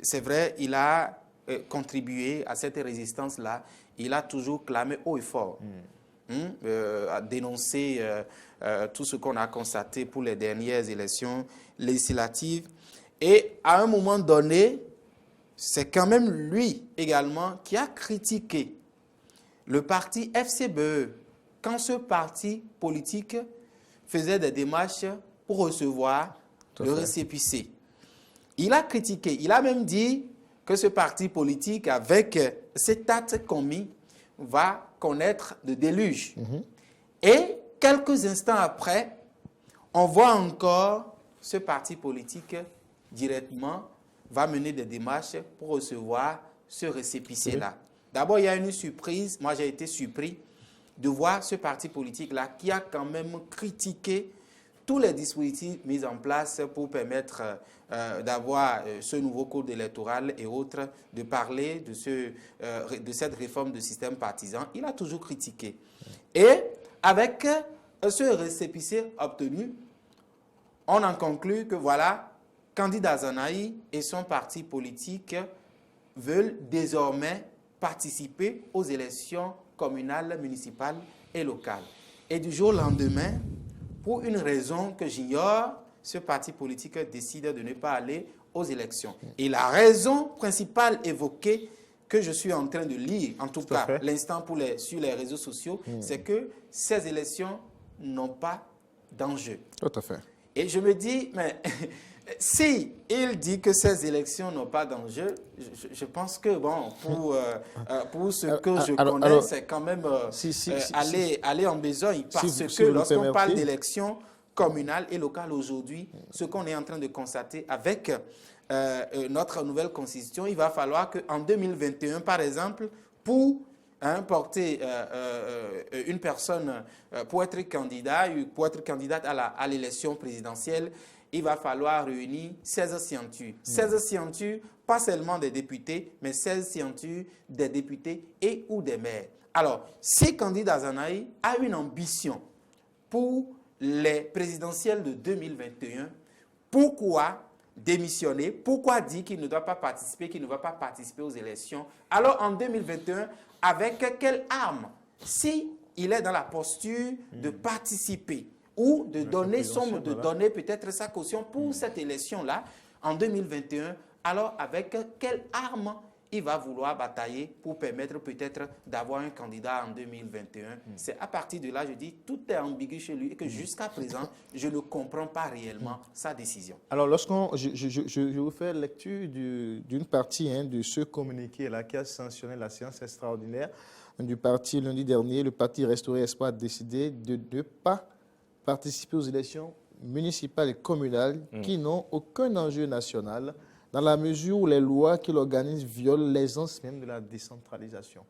c'est vrai, il a contribué à cette résistance-là. Il a toujours clamé haut et fort, à dénoncer tout ce qu'on a constaté pour les dernières élections législatives. Et à un moment donné, c'est quand même lui également qui a critiqué le parti FCBE quand ce parti politique faisait des démarches pour recevoir le récépissé. Il a critiqué, il a même dit que ce parti politique, avec cet acte commis, va connaître le déluge. Et quelques instants après, on voit encore ce parti politique directement va mener des démarches pour recevoir ce récépissé-là. D'abord, il y a une surprise. Moi, j'ai été surpris de voir ce parti politique-là qui a quand même critiqué tous les dispositifs mis en place pour permettre d'avoir ce nouveau code électoral et autres, de parler de cette réforme du système partisan. Il a toujours critiqué. Et avec ce récépissé obtenu, on en conclut que voilà, Candide Azanaï et son parti politique veulent désormais participer aux élections communales, municipales et locales. Et du jour au lendemain, pour une raison que j'ignore, ce parti politique décide de ne pas aller aux élections. Et la raison principale évoquée que je suis en train de lire, en tout cas l'instant sur les réseaux sociaux, c'est que ces élections n'ont pas d'enjeu. Tout à fait. Et je me dis, mais si il dit que ces élections n'ont pas d'enjeu, je pense que, bon, pour ce que je connais, c'est quand même aller en besogne. Parce que lorsqu'on parle d'élections communales et locales aujourd'hui, ce qu'on est en train de constater avec notre nouvelle constitution, il va falloir qu'en 2021, par exemple, pour porter une personne pour être candidate à l'élection présidentielle, il va falloir réunir 16 signatures. 16 signatures, pas seulement des députés, mais 16 signatures des députés et ou des maires. Alors, si Candide Azanaï a une ambition pour les présidentielles de 2021, pourquoi démissionner? Pourquoi dire qu'il ne doit pas participer, qu'il ne va pas participer aux élections? Alors, en 2021, avec quelle arme? Si il est dans la posture de participer ou de donner peut-être sa caution pour cette élection-là en 2021, alors avec quelle arme il va vouloir batailler pour permettre peut-être d'avoir un candidat en 2021. C'est à partir de là, je dis, tout est ambigu chez lui et que jusqu'à présent, je ne comprends pas réellement sa décision. Alors, je vous fais lecture d'une partie de ce communiqué-là qui a sanctionné la séance extraordinaire du parti lundi dernier. Le parti Restaurer Espoir a décidé de ne pas participer aux élections municipales et communales qui n'ont aucun enjeu national, dans la mesure où les lois qui l'organisent violent l'essence même de la décentralisation.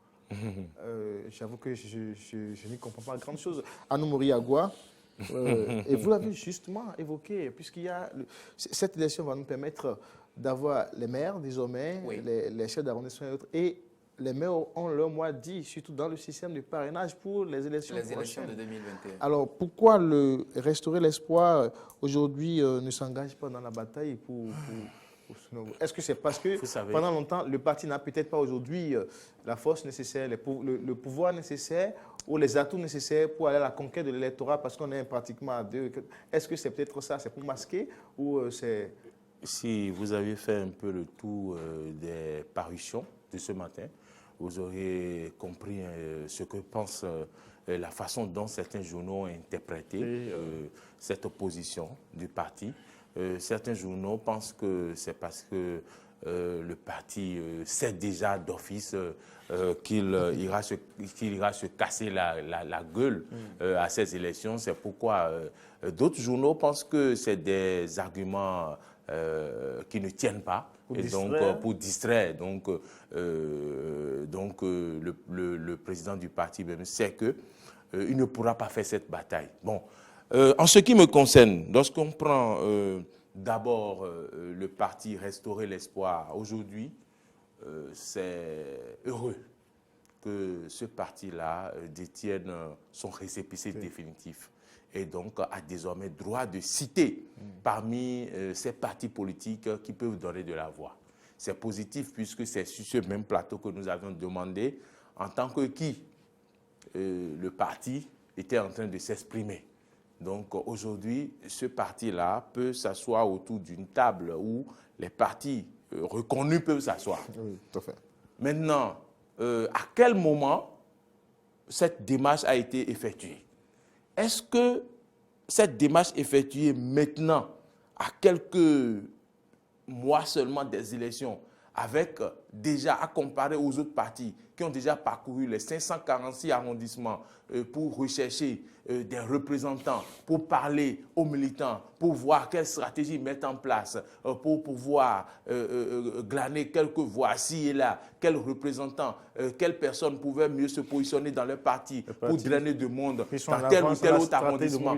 J'avoue que je n'y comprends pas grand-chose. Anou Moriagua, et vous l'avez justement évoqué, puisqu'il y a cette élection va nous permettre d'avoir les maires désormais, les chefs d'arrondissement et autres, et les maires ont leur mot dit, surtout dans le système de parrainage pour les élections de 2021. Alors, pourquoi Restaurer l'Espoir aujourd'hui ne s'engage pas dans la bataille pour est-ce que c'est parce que pendant longtemps, le parti n'a peut-être pas aujourd'hui la force nécessaire, le pouvoir nécessaire ou les atouts nécessaires pour aller à la conquête de l'électorat parce qu'on est pratiquement à deux? Est-ce que c'est peut-être ça, c'est pour masquer ou c'est... Si vous avez fait un peu le tour des parutions de ce matin, vous aurez compris ce que pense la façon dont certains journaux ont interprété cette opposition du parti. Certains journaux pensent que c'est parce que le parti sait déjà d'office qu'il ira se casser la gueule à ces élections. C'est pourquoi d'autres journaux pensent que c'est des arguments qui ne tiennent pas pour distraire. Donc, le président du parti même sait que il ne pourra pas faire cette bataille. Bon, en ce qui me concerne, lorsqu'on prend d'abord le parti Restaurer l'Espoir, aujourd'hui, c'est heureux que ce parti-là détienne son récépissé définitif et donc a désormais droit de citer parmi ces partis politiques qui peuvent donner de la voix. C'est positif puisque c'est sur ce même plateau que nous avions demandé en tant que qui le parti était en train de s'exprimer. Donc aujourd'hui, ce parti-là peut s'asseoir autour d'une table où les partis reconnus peuvent s'asseoir. Oui, tout à fait. Maintenant, à quel moment cette démarche a été effectuée? Est-ce que cette démarche effectuée maintenant, à quelques mois seulement des élections, avec déjà à comparer aux autres partis qui ont déjà parcouru les 546 arrondissements pour rechercher des représentants, pour parler aux militants, pour voir quelle stratégie mettre en place, pour pouvoir glaner quelques voix ci et là, quels représentants, quelles personnes pouvaient mieux se positionner dans le parti pour drainer du monde dans tel ou tel autre arrondissement.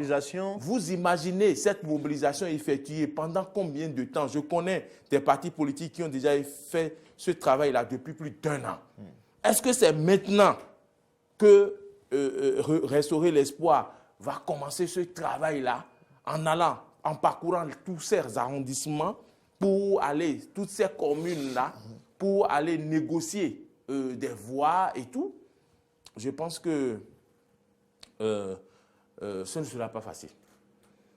Vous imaginez cette mobilisation effectuée pendant combien de temps? Je connais des partis politiques qui ont déjà fait ce travail-là depuis plus d'1 an. Est-ce que c'est maintenant que Restaurer l'Espoir va commencer ce travail-là en parcourant tous ces arrondissements pour aller, toutes ces communes-là, pour aller négocier des voix et tout? Je pense que ce ne sera pas facile.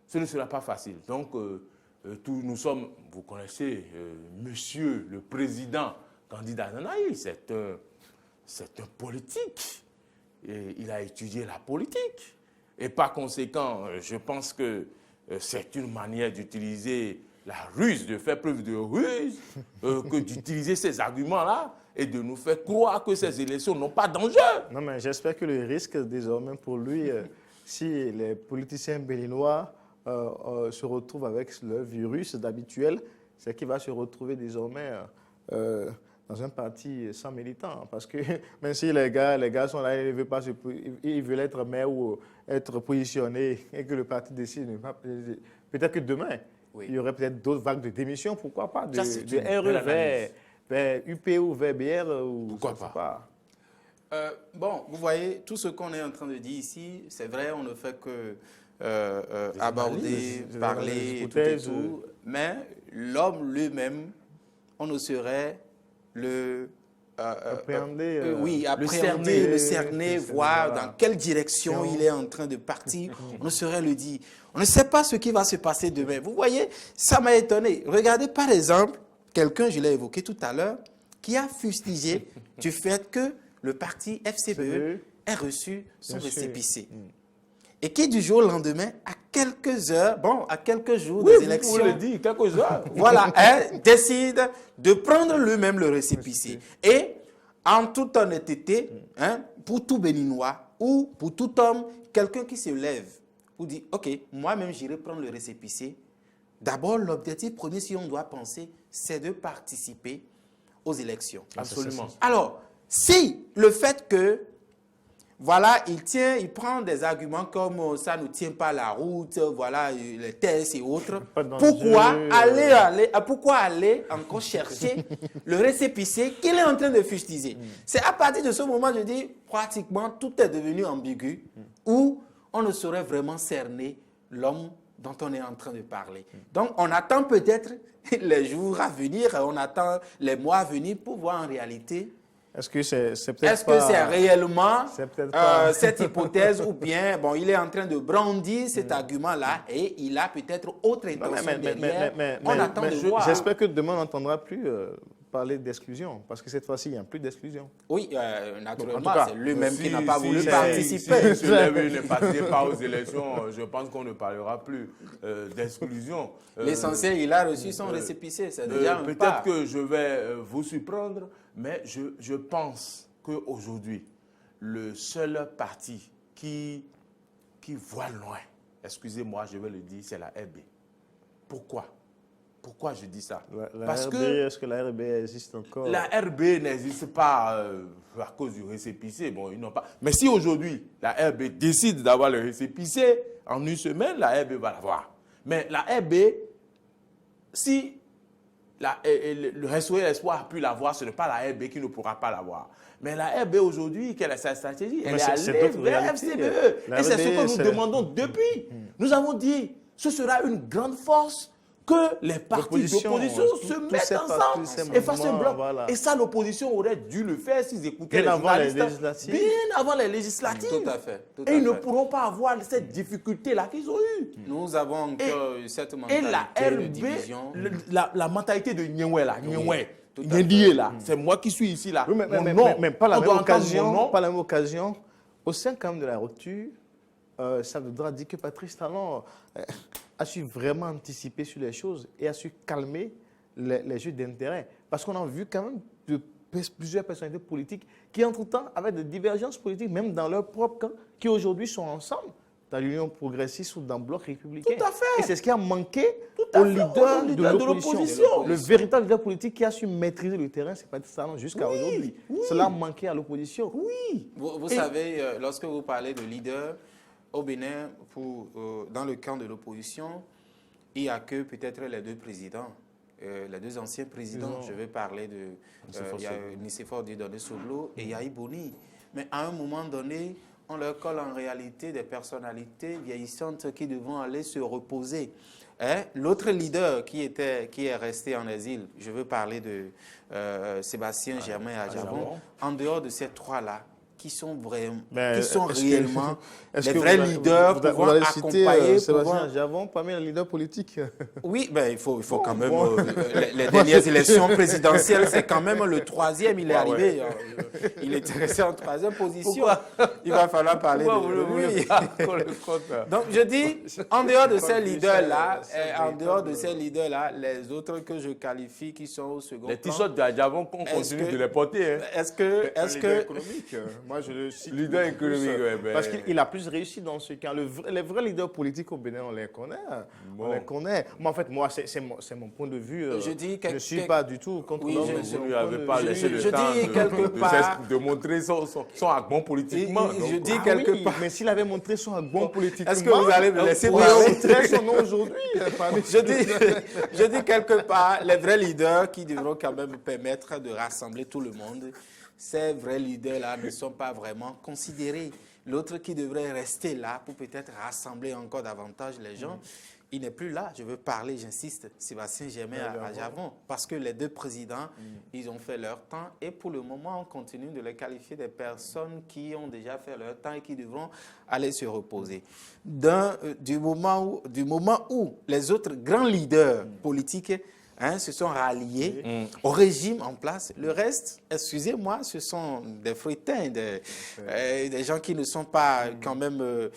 Ce ne sera pas facile. Donc, nous sommes, vous connaissez, monsieur le président candidat Nanaï, c'est un politique. Et il a étudié la politique. Et par conséquent, je pense que c'est une manière d'utiliser la ruse, de faire preuve de ruse, que d'utiliser ces arguments-là et de nous faire croire que ces élections n'ont pas d'enjeu. Non, mais j'espère que le risque désormais pour lui, si les politiciens béninois se retrouvent avec le virus d'habituel, c'est qu'il va se retrouver désormais dans un parti sans militants. Parce que même si les gars sont là, ils veulent être maire ou être positionnés et que le parti décide, peut-être que demain, il y aurait peut-être d'autres vagues de démission, pourquoi pas, de RE vers UP ou vers BR. Pourquoi pas. Bon, vous voyez, tout ce qu'on est en train de dire ici, c'est vrai, on ne fait que aborder, parler et tout, mais l'homme lui-même, on ne saurait appréhender, le cerner, voir dans quelle direction il est en train de partir. On ne saurait le dire. On ne sait pas ce qui va se passer demain. Vous voyez, ça m'a étonné. Regardez par exemple, quelqu'un, je l'ai évoqué tout à l'heure, qui a fustigé du fait que le parti FCBE ait reçu son récépissé. Et qui, du jour au lendemain, à quelques heures, à quelques jours des élections, vous le dites, quelques heures. voilà, décide de prendre lui-même le récépissé. Et, en toute honnêteté, pour tout Béninois ou pour tout homme, quelqu'un qui se lève pour dire, OK, moi-même, j'irai prendre le récépissé. D'abord, l'objectif premier, si on doit penser, c'est de participer aux élections. Absolument. Alors, si le fait que voilà, il prend des arguments comme ça ne tient pas la route, voilà, les tests et autres. Pourquoi aller encore chercher le récépissé qu'il est en train de fustiger? C'est à partir de ce moment, je dis, pratiquement tout est devenu ambigu, où on ne saurait vraiment cerner l'homme dont on est en train de parler. Donc, on attend peut-être les jours à venir, on attend les mois à venir pour voir en réalité. Est-ce que c'est réellement cette hypothèse ou bien, il est en train de brandir cet argument-là et il a peut-être autre intention derrière. On attend de voir. J'espère que demain, on n'entendra plus parler d'exclusion, parce que cette fois-ci, il n'y a plus d'exclusion. Oui, naturellement, c'est lui-même qui n'a pas voulu participer. Si lui ne participait pas aux élections, je pense qu'on ne parlera plus d'exclusion. L'essentiel, il a reçu son récépissé, c'est déjà un pas. Peut-être que je vais vous surprendre, mais je pense qu'aujourd'hui, le seul parti qui voit loin, excusez-moi, je vais le dire, c'est la RB. Pourquoi? Pourquoi je dis ça? Parce que est-ce que la RB existe encore? La RB n'existe pas à cause du récépissé. Bon, ils n'ont pas. Mais si aujourd'hui, la RB décide d'avoir le récépissé, en une semaine, la RB va l'avoir. Mais la RB, si le restaurant Espoir a pu l'avoir, ce n'est pas la RB qui ne pourra pas l'avoir. Mais la RB aujourd'hui, quelle est sa stratégie? Elle est allée vers FCBE. Et c'est ce que nous demandons depuis. Nous avons dit, ce sera une grande force que les partis d'opposition se mettent ensemble et fassent un bloc. Voilà. Et ça, l'opposition aurait dû le faire s'ils écoutaient bien les journalistes législatives. Bien avant les législatives. Tout à fait. Et ils ne pourront pas avoir cette difficulté-là qu'ils ont eue. Nous avons encore cette mentalité et la de RB, division. la mentalité de Nyengwe là, Nyendie là, c'est moi qui suis ici là. Oui, mais pas la même occasion, au sein quand même de la rupture, ça voudra dire que Patrice Talon a su vraiment anticiper sur les choses et a su calmer les jeux d'intérêt. Parce qu'on a vu quand même plusieurs personnalités politiques qui, entre-temps, avaient des divergences politiques, même dans leur propre camp, qui aujourd'hui sont ensemble dans l'Union progressiste ou dans le bloc républicain. Tout à fait. Et c'est ce qui a manqué au leader de l'opposition. Le véritable leader politique qui a su maîtriser le terrain, c'est Patrice Talon jusqu'à aujourd'hui. Cela a manqué à l'opposition. Oui. Vous savez, lorsque vous parlez de leader, au Bénin, dans le camp de l'opposition, il n'y a que peut-être les deux présidents, les deux anciens présidents. Je vais parler de Nicéphore Dieudonné Soblo et Yahi Boni. Mais à un moment donné, on leur colle en réalité des personnalités vieillissantes qui devront aller se reposer. L'autre leader qui est resté en exil, je veux parler de Sébastien Germain Adjavon, en dehors de ces trois-là, qui sont réellement les vrais leaders pouvant accompagner. Sébastien Adjavon, parmi les leaders politiques. Oui, ben, il faut quand même... les dernières élections présidentielles, c'est quand même le troisième, il est arrivé. Il était resté en troisième position. Il va falloir parler de lui. Donc, je dis, en dehors de ces leaders-là, les autres que je qualifie qui sont au second plan... Les t-shirts d'Adjavon qu'on continue de les porter. Est-ce que... Moi, je le cite. Leader économique, parce qu'il a plus réussi dans ce cas. Les vrais leaders politiques au Bénin, on les connaît. On les connaît. Mais en fait, moi, c'est mon point de vue. Je ne suis pas du tout contre l'homme. Vous ne lui avez pas laissé le temps de montrer son agbon politiquement. Je dis quelque part. Mais s'il avait montré son agbon politiquement, est-ce que vous allez me laisser montrer son nom aujourd'hui? Je dis quelque part, les vrais leaders qui devront quand même permettre de rassembler tout le monde. Ces vrais leaders-là ne sont pas vraiment considérés. L'autre qui devrait rester là pour peut-être rassembler encore davantage les gens, il n'est plus là. Je veux parler, j'insiste, Sébastien Germain Adjavon, parce que les deux présidents, ils ont fait leur temps et pour le moment, on continue de les qualifier des personnes qui ont déjà fait leur temps et qui devront aller se reposer. Du moment où les autres grands leaders politiques se sont ralliés au régime en place. Le reste, excusez-moi, ce sont des frétins, des gens qui ne sont pas quand même,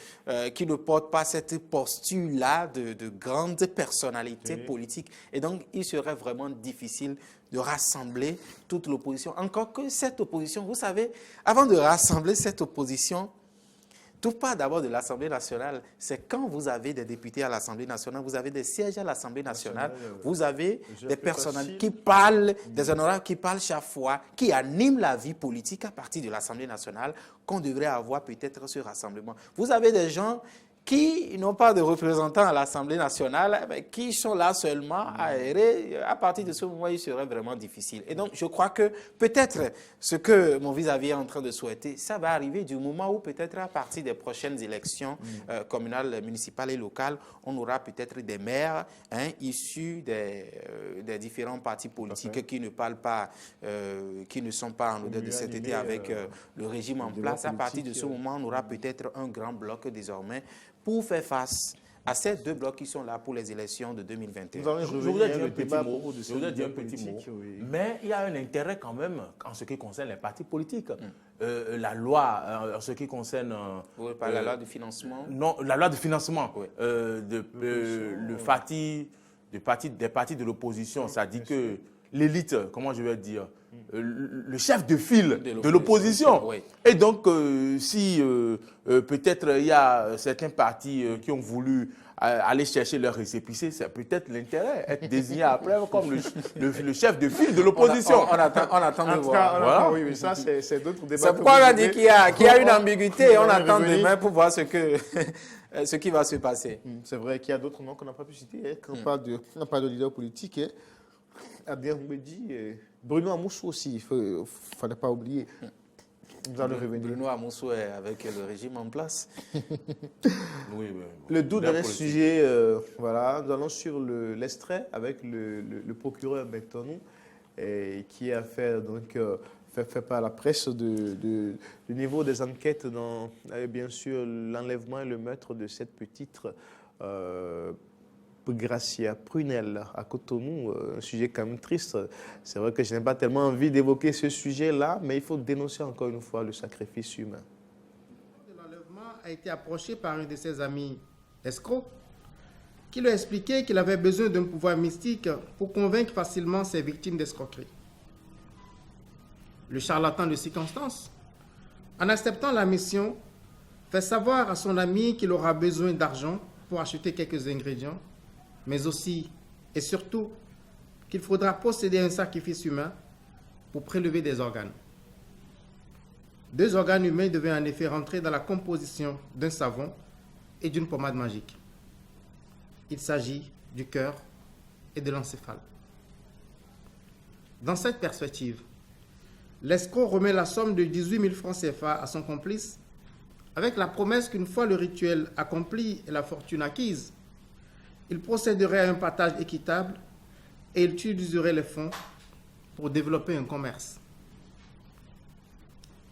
qui ne portent pas cette posture-là de grandes personnalités politiques. Et donc, il serait vraiment difficile de rassembler toute l'opposition. Encore que cette opposition, vous savez, avant de rassembler cette opposition, tout part d'abord de l'Assemblée nationale. C'est quand vous avez des députés à l'Assemblée nationale, vous avez des sièges à l'Assemblée nationale, vous avez des personnalités qui parlent, des honorables qui parlent chaque fois, qui animent la vie politique à partir de l'Assemblée nationale, qu'on devrait avoir peut-être ce rassemblement. Vous avez des gens qui n'ont pas de représentants à l'Assemblée nationale, mais qui sont là seulement à errer. À partir de ce moment, il serait vraiment difficile. Et donc, je crois que peut-être ce que mon vis-à-vis est en train de souhaiter, ça va arriver du moment où peut-être à partir des prochaines élections communales, municipales et locales, on aura peut-être des maires issus des différents partis politiques qui ne parlent pas, qui ne sont pas en odeur de cet été avec le régime en place. À partir de ce moment, on aura peut-être un grand bloc désormais pour faire face à ces deux blocs qui sont là pour les élections de 2021. Je voudrais dire un petit mot. Mais il y a un intérêt quand même en ce qui concerne les partis politiques. La loi, en ce qui concerne... Vous parlez de la loi de financement? Non, la loi de financement. Oui. Des partis de l'opposition, ça dit que l'élite, comment je vais dire, le chef de file de l'opposition. Oui. Et donc, si peut-être il y a certains partis qui ont voulu aller chercher leur récépissé, c'est peut-être l'intérêt, être désigné après comme le chef de file de l'opposition. On attend de voir. Voilà. Oui, mais ça, c'est d'autres débats. C'est pourquoi on a dit qu'il y a une ambiguïté. On attend demain pour voir ce qui va se passer. C'est vrai qu'il y a d'autres noms qu'on n'a pas pu citer. Hein, quand on parle de leader politique, Adrien Mbedi, Bruno Amoussou aussi, il ne fallait pas oublier. Nous allons revenir. Bruno Amoussou est avec le régime en place. Oui, le doux dernier sujet, voilà, nous allons sur l'extrait avec le procureur Bentonou qui a fait, donc, fait par la presse du niveau des enquêtes dans, bien sûr, l'enlèvement et le meurtre de cette petite Gracia Prunel à Cotonou, un sujet quand même triste. C'est vrai que je n'ai pas tellement envie d'évoquer ce sujet-là, mais il faut dénoncer encore une fois le sacrifice humain. L'enlèvement a été approché par un de ses amis escrocs qui lui a expliqué qu'il avait besoin d'un pouvoir mystique pour convaincre facilement ses victimes d'escroquerie. Le charlatan de circonstance, en acceptant la mission, fait savoir à son ami qu'il aura besoin d'argent pour acheter quelques ingrédients, mais aussi et surtout qu'il faudra posséder un sacrifice humain pour prélever des organes. 2 organes humains devaient en effet rentrer dans la composition d'un savon et d'une pommade magique. Il s'agit du cœur et de l'encéphale. Dans cette perspective, l'escroc remet la somme de 18 000 francs CFA à son complice avec la promesse qu'une fois le rituel accompli et la fortune acquise, il procéderait à un partage équitable et il utiliserait les fonds pour développer un commerce.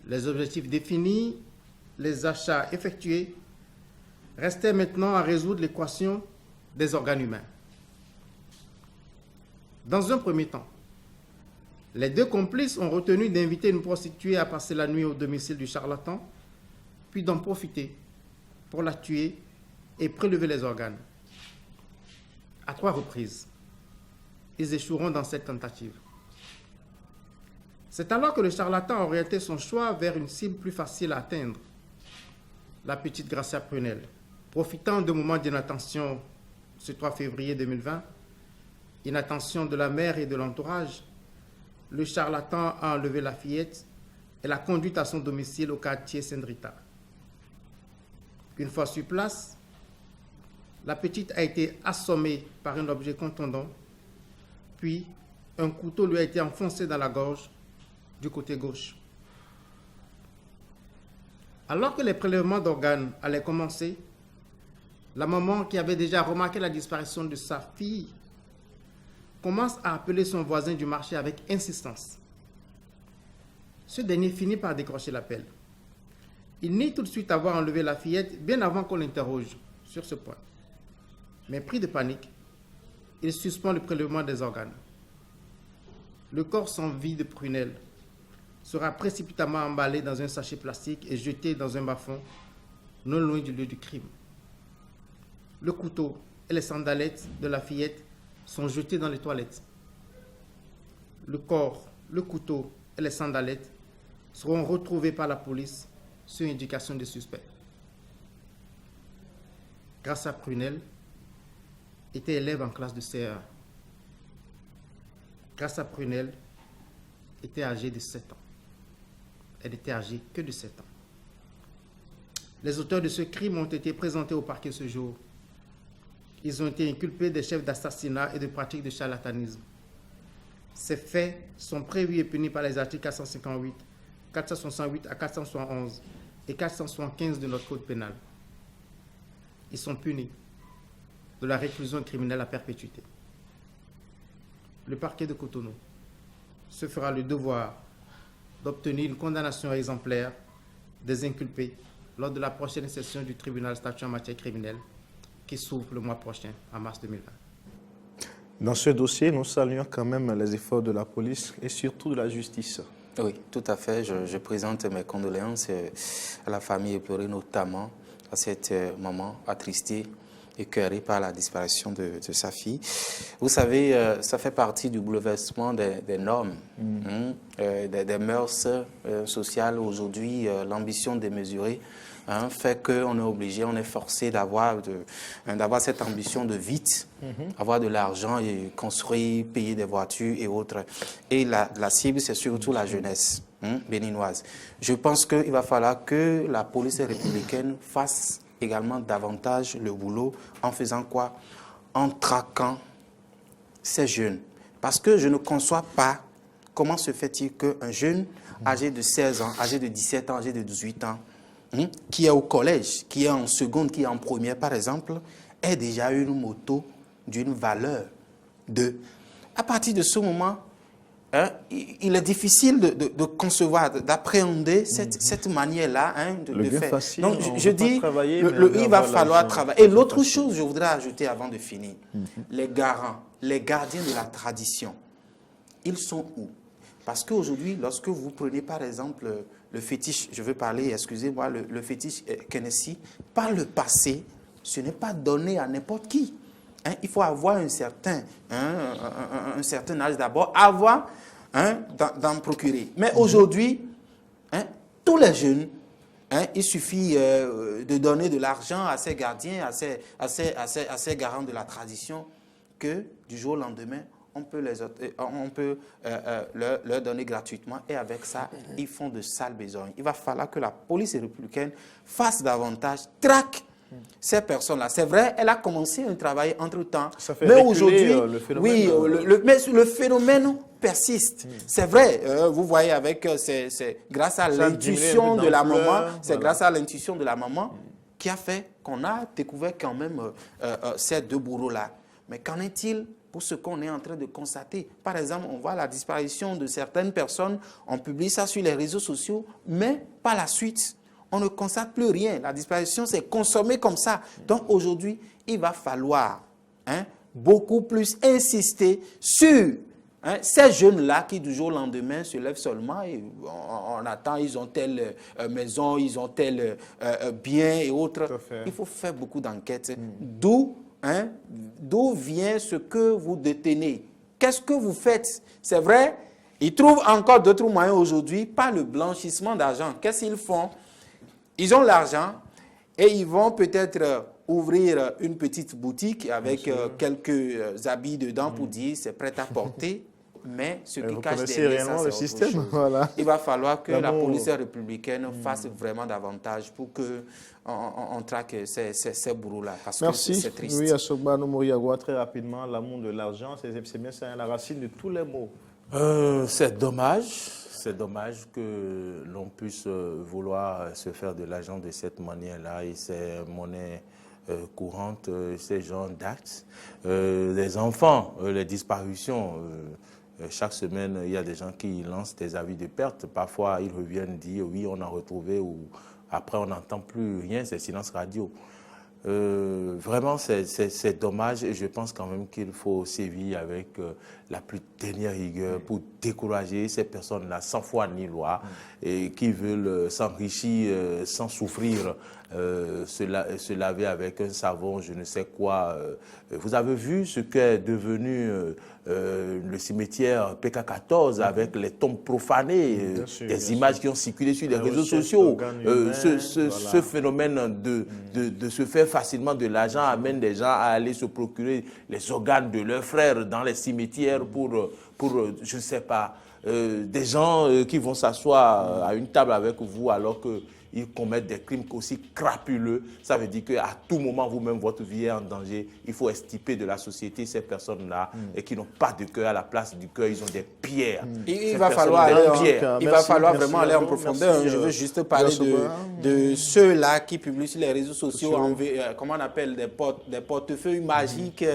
Les objectifs définis, les achats effectués, restaient maintenant à résoudre l'équation des organes humains. Dans un premier temps, les 2 complices ont retenu d'inviter une prostituée à passer la nuit au domicile du charlatan, puis d'en profiter pour la tuer et prélever les organes. À 3 reprises, ils échoueront dans cette tentative. C'est alors que le charlatan a orienté son choix vers une cible plus facile à atteindre, la petite Gracia Prunel. Profitant d'un moment d'inattention ce 3 février 2020, inattention de la mère et de l'entourage, le charlatan a enlevé la fillette et l'a conduite à son domicile au quartier Saint-Rita. Une fois sur place, la petite a été assommée par un objet contondant, puis un couteau lui a été enfoncé dans la gorge du côté gauche. Alors que les prélèvements d'organes allaient commencer, la maman, qui avait déjà remarqué la disparition de sa fille, commence à appeler son voisin du marché avec insistance. Ce dernier finit par décrocher l'appel. Il nie tout de suite avoir enlevé la fillette bien avant qu'on l'interroge sur ce point. Mais pris de panique, il suspend le prélèvement des organes. Le corps sans vie de Prunel sera précipitamment emballé dans un sachet plastique et jeté dans un bas-fond non loin du lieu du crime. Le couteau et les sandalettes de la fillette sont jetés dans les toilettes. Le corps, le couteau et les sandalettes seront retrouvés par la police sur indication des suspects. Gracia Prunel était élève en classe de CE1. Gracia Prunel était âgée de 7 ans. Elle n'était âgée que de 7 ans. Les auteurs de ce crime ont été présentés au parquet ce jour. Ils ont été inculpés des chefs d'assassinat et de pratiques de charlatanisme. Ces faits sont prévus et punis par les articles 458, 468 à 471 et 475 de notre code pénal. Ils sont punis de la réclusion criminelle à perpétuité. Le parquet de Cotonou se fera le devoir d'obtenir une condamnation exemplaire des inculpés lors de la prochaine session du tribunal statuant en matière criminelle qui s'ouvre le mois prochain, en mars 2020. Dans ce dossier, nous saluons quand même les efforts de la police et surtout de la justice. Oui, tout à fait. Je présente mes condoléances à la famille éplorée, notamment à cette maman attristée écœuré par la disparition de sa fille. Vous savez, ça fait partie du bouleversement des normes, des mœurs sociales. Aujourd'hui, l'ambition démesurée fait qu'on est obligé, on est forcé d'avoir cette ambition de vite, avoir de l'argent et construire, payer des voitures et autres. Et la cible, c'est surtout la jeunesse béninoise. Je pense qu'il va falloir que la police républicaine fasse également davantage le boulot en faisant quoi? En traquant ces jeunes. Parce que je ne conçois pas comment se fait-il qu'un jeune âgé de 16 ans, âgé de 17 ans, âgé de 18 ans, qui est au collège, qui est en seconde, qui est en première par exemple, ait déjà une moto d'une valeur de... À partir de ce moment, il est difficile de concevoir, d'appréhender cette manière-là de faire. Facile, donc, je dis, il va falloir travailler. Et l'autre chose, je voudrais ajouter avant de finir, les garants, les gardiens de la tradition, ils sont où? Parce qu'aujourd'hui, lorsque vous prenez par exemple le fétiche, je veux parler, excusez-moi, le fétiche Kennedy, par le passé, ce n'est pas donné à n'importe qui. Il faut avoir un certain âge d'abord, avoir d'en procurer. Mais aujourd'hui, tous les jeunes, il suffit de donner de l'argent à ces gardiens, à ces garants de la tradition, que du jour au lendemain, on peut leur donner gratuitement et avec ça, ils font de sales besognes. Il va falloir que la police républicaine fasse davantage, traque ces personnes-là. C'est vrai, elle a commencé un travail entre-temps. Mais aujourd'hui, oui, mais le phénomène persiste. C'est vrai, vous voyez, c'est grâce à l'intuition de la maman, c'est grâce à l'intuition de la maman qui a fait qu'on a découvert quand même ces deux bourreaux-là. Mais qu'en est-il pour ce qu'on est en train de constater? Par exemple, on voit la disparition de certaines personnes, on publie ça sur les réseaux sociaux, mais par la suite, on ne constate plus rien. La disparition, c'est consommé comme ça. Donc aujourd'hui, il va falloir beaucoup plus insister sur ces jeunes-là qui, du jour au lendemain, se lèvent seulement et on attend, ils ont telle maison, ils ont tel bien et autres. Il faut faire beaucoup d'enquêtes. D'où vient ce que vous détenez? Qu'est-ce que vous faites? C'est vrai, ils trouvent encore d'autres moyens aujourd'hui, pas le blanchissement d'argent. Qu'est-ce qu'ils font? Ils ont l'argent et ils vont peut-être ouvrir une petite boutique avec quelques habits dedans pour dire c'est prêt à porter. Mais ce qui cache derrière ça, c'est autre chose. Voilà. Il va falloir que la police républicaine fasse vraiment davantage pour qu'on traque ces bourreaux-là. Parce que c'est triste. Oui, Asogba Moriagwa, très rapidement, l'amour de l'argent, c'est bien ça, la racine de tous les maux. C'est dommage. C'est dommage que l'on puisse vouloir se faire de l'argent de cette manière-là et ces monnaies courantes, ces genres d'actes. Les enfants, les disparitions, chaque semaine, il y a des gens qui lancent des avis de perte. Parfois, ils reviennent dire oui, on a retrouvé, ou après, on n'entend plus rien, c'est silence radio. Vraiment, c'est dommage et je pense quand même qu'il faut sévir avec la plus dernière rigueur pour décourager ces personnes-là sans foi ni loi et qui veulent s'enrichir sans souffrir, se laver avec un savon, je ne sais quoi. Vous avez vu ce qu'est devenu le cimetière PK14 avec les tombes profanées, des images qui ont circulé sur les réseaux sociaux. Ce phénomène de se faire facilement de l'argent amène des gens à aller se procurer les organes de leurs frères dans les cimetières pour je ne sais pas, des gens qui vont s'asseoir à une table avec vous alors qu'ils commettent des crimes aussi crapuleux. Ça veut dire qu'à tout moment, vous-même, votre vie est en danger. Il faut extirper de la société ces personnes-là et qui n'ont pas de cœur. À la place du cœur, ils ont des pierres. Il va falloir vraiment aller en profondeur. Je veux juste parler de ceux-là qui publient sur les réseaux sociaux, comment on appelle, des portefeuilles magiques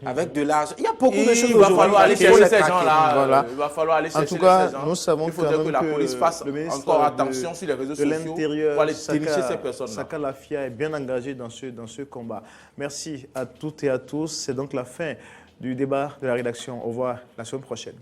avec de l'argent. Il y a beaucoup de choses. Il va falloir aller chercher ces gens-là. Il va falloir aller chercher ces gens. Nous savons il faudrait que la police fasse encore attention sur les réseaux sociaux. Pour aller dénicher ces personnes-là. Saka Lafia est bien engagé dans ce combat. Merci à toutes et à tous. C'est donc la fin du débat de la rédaction. Au revoir la semaine prochaine.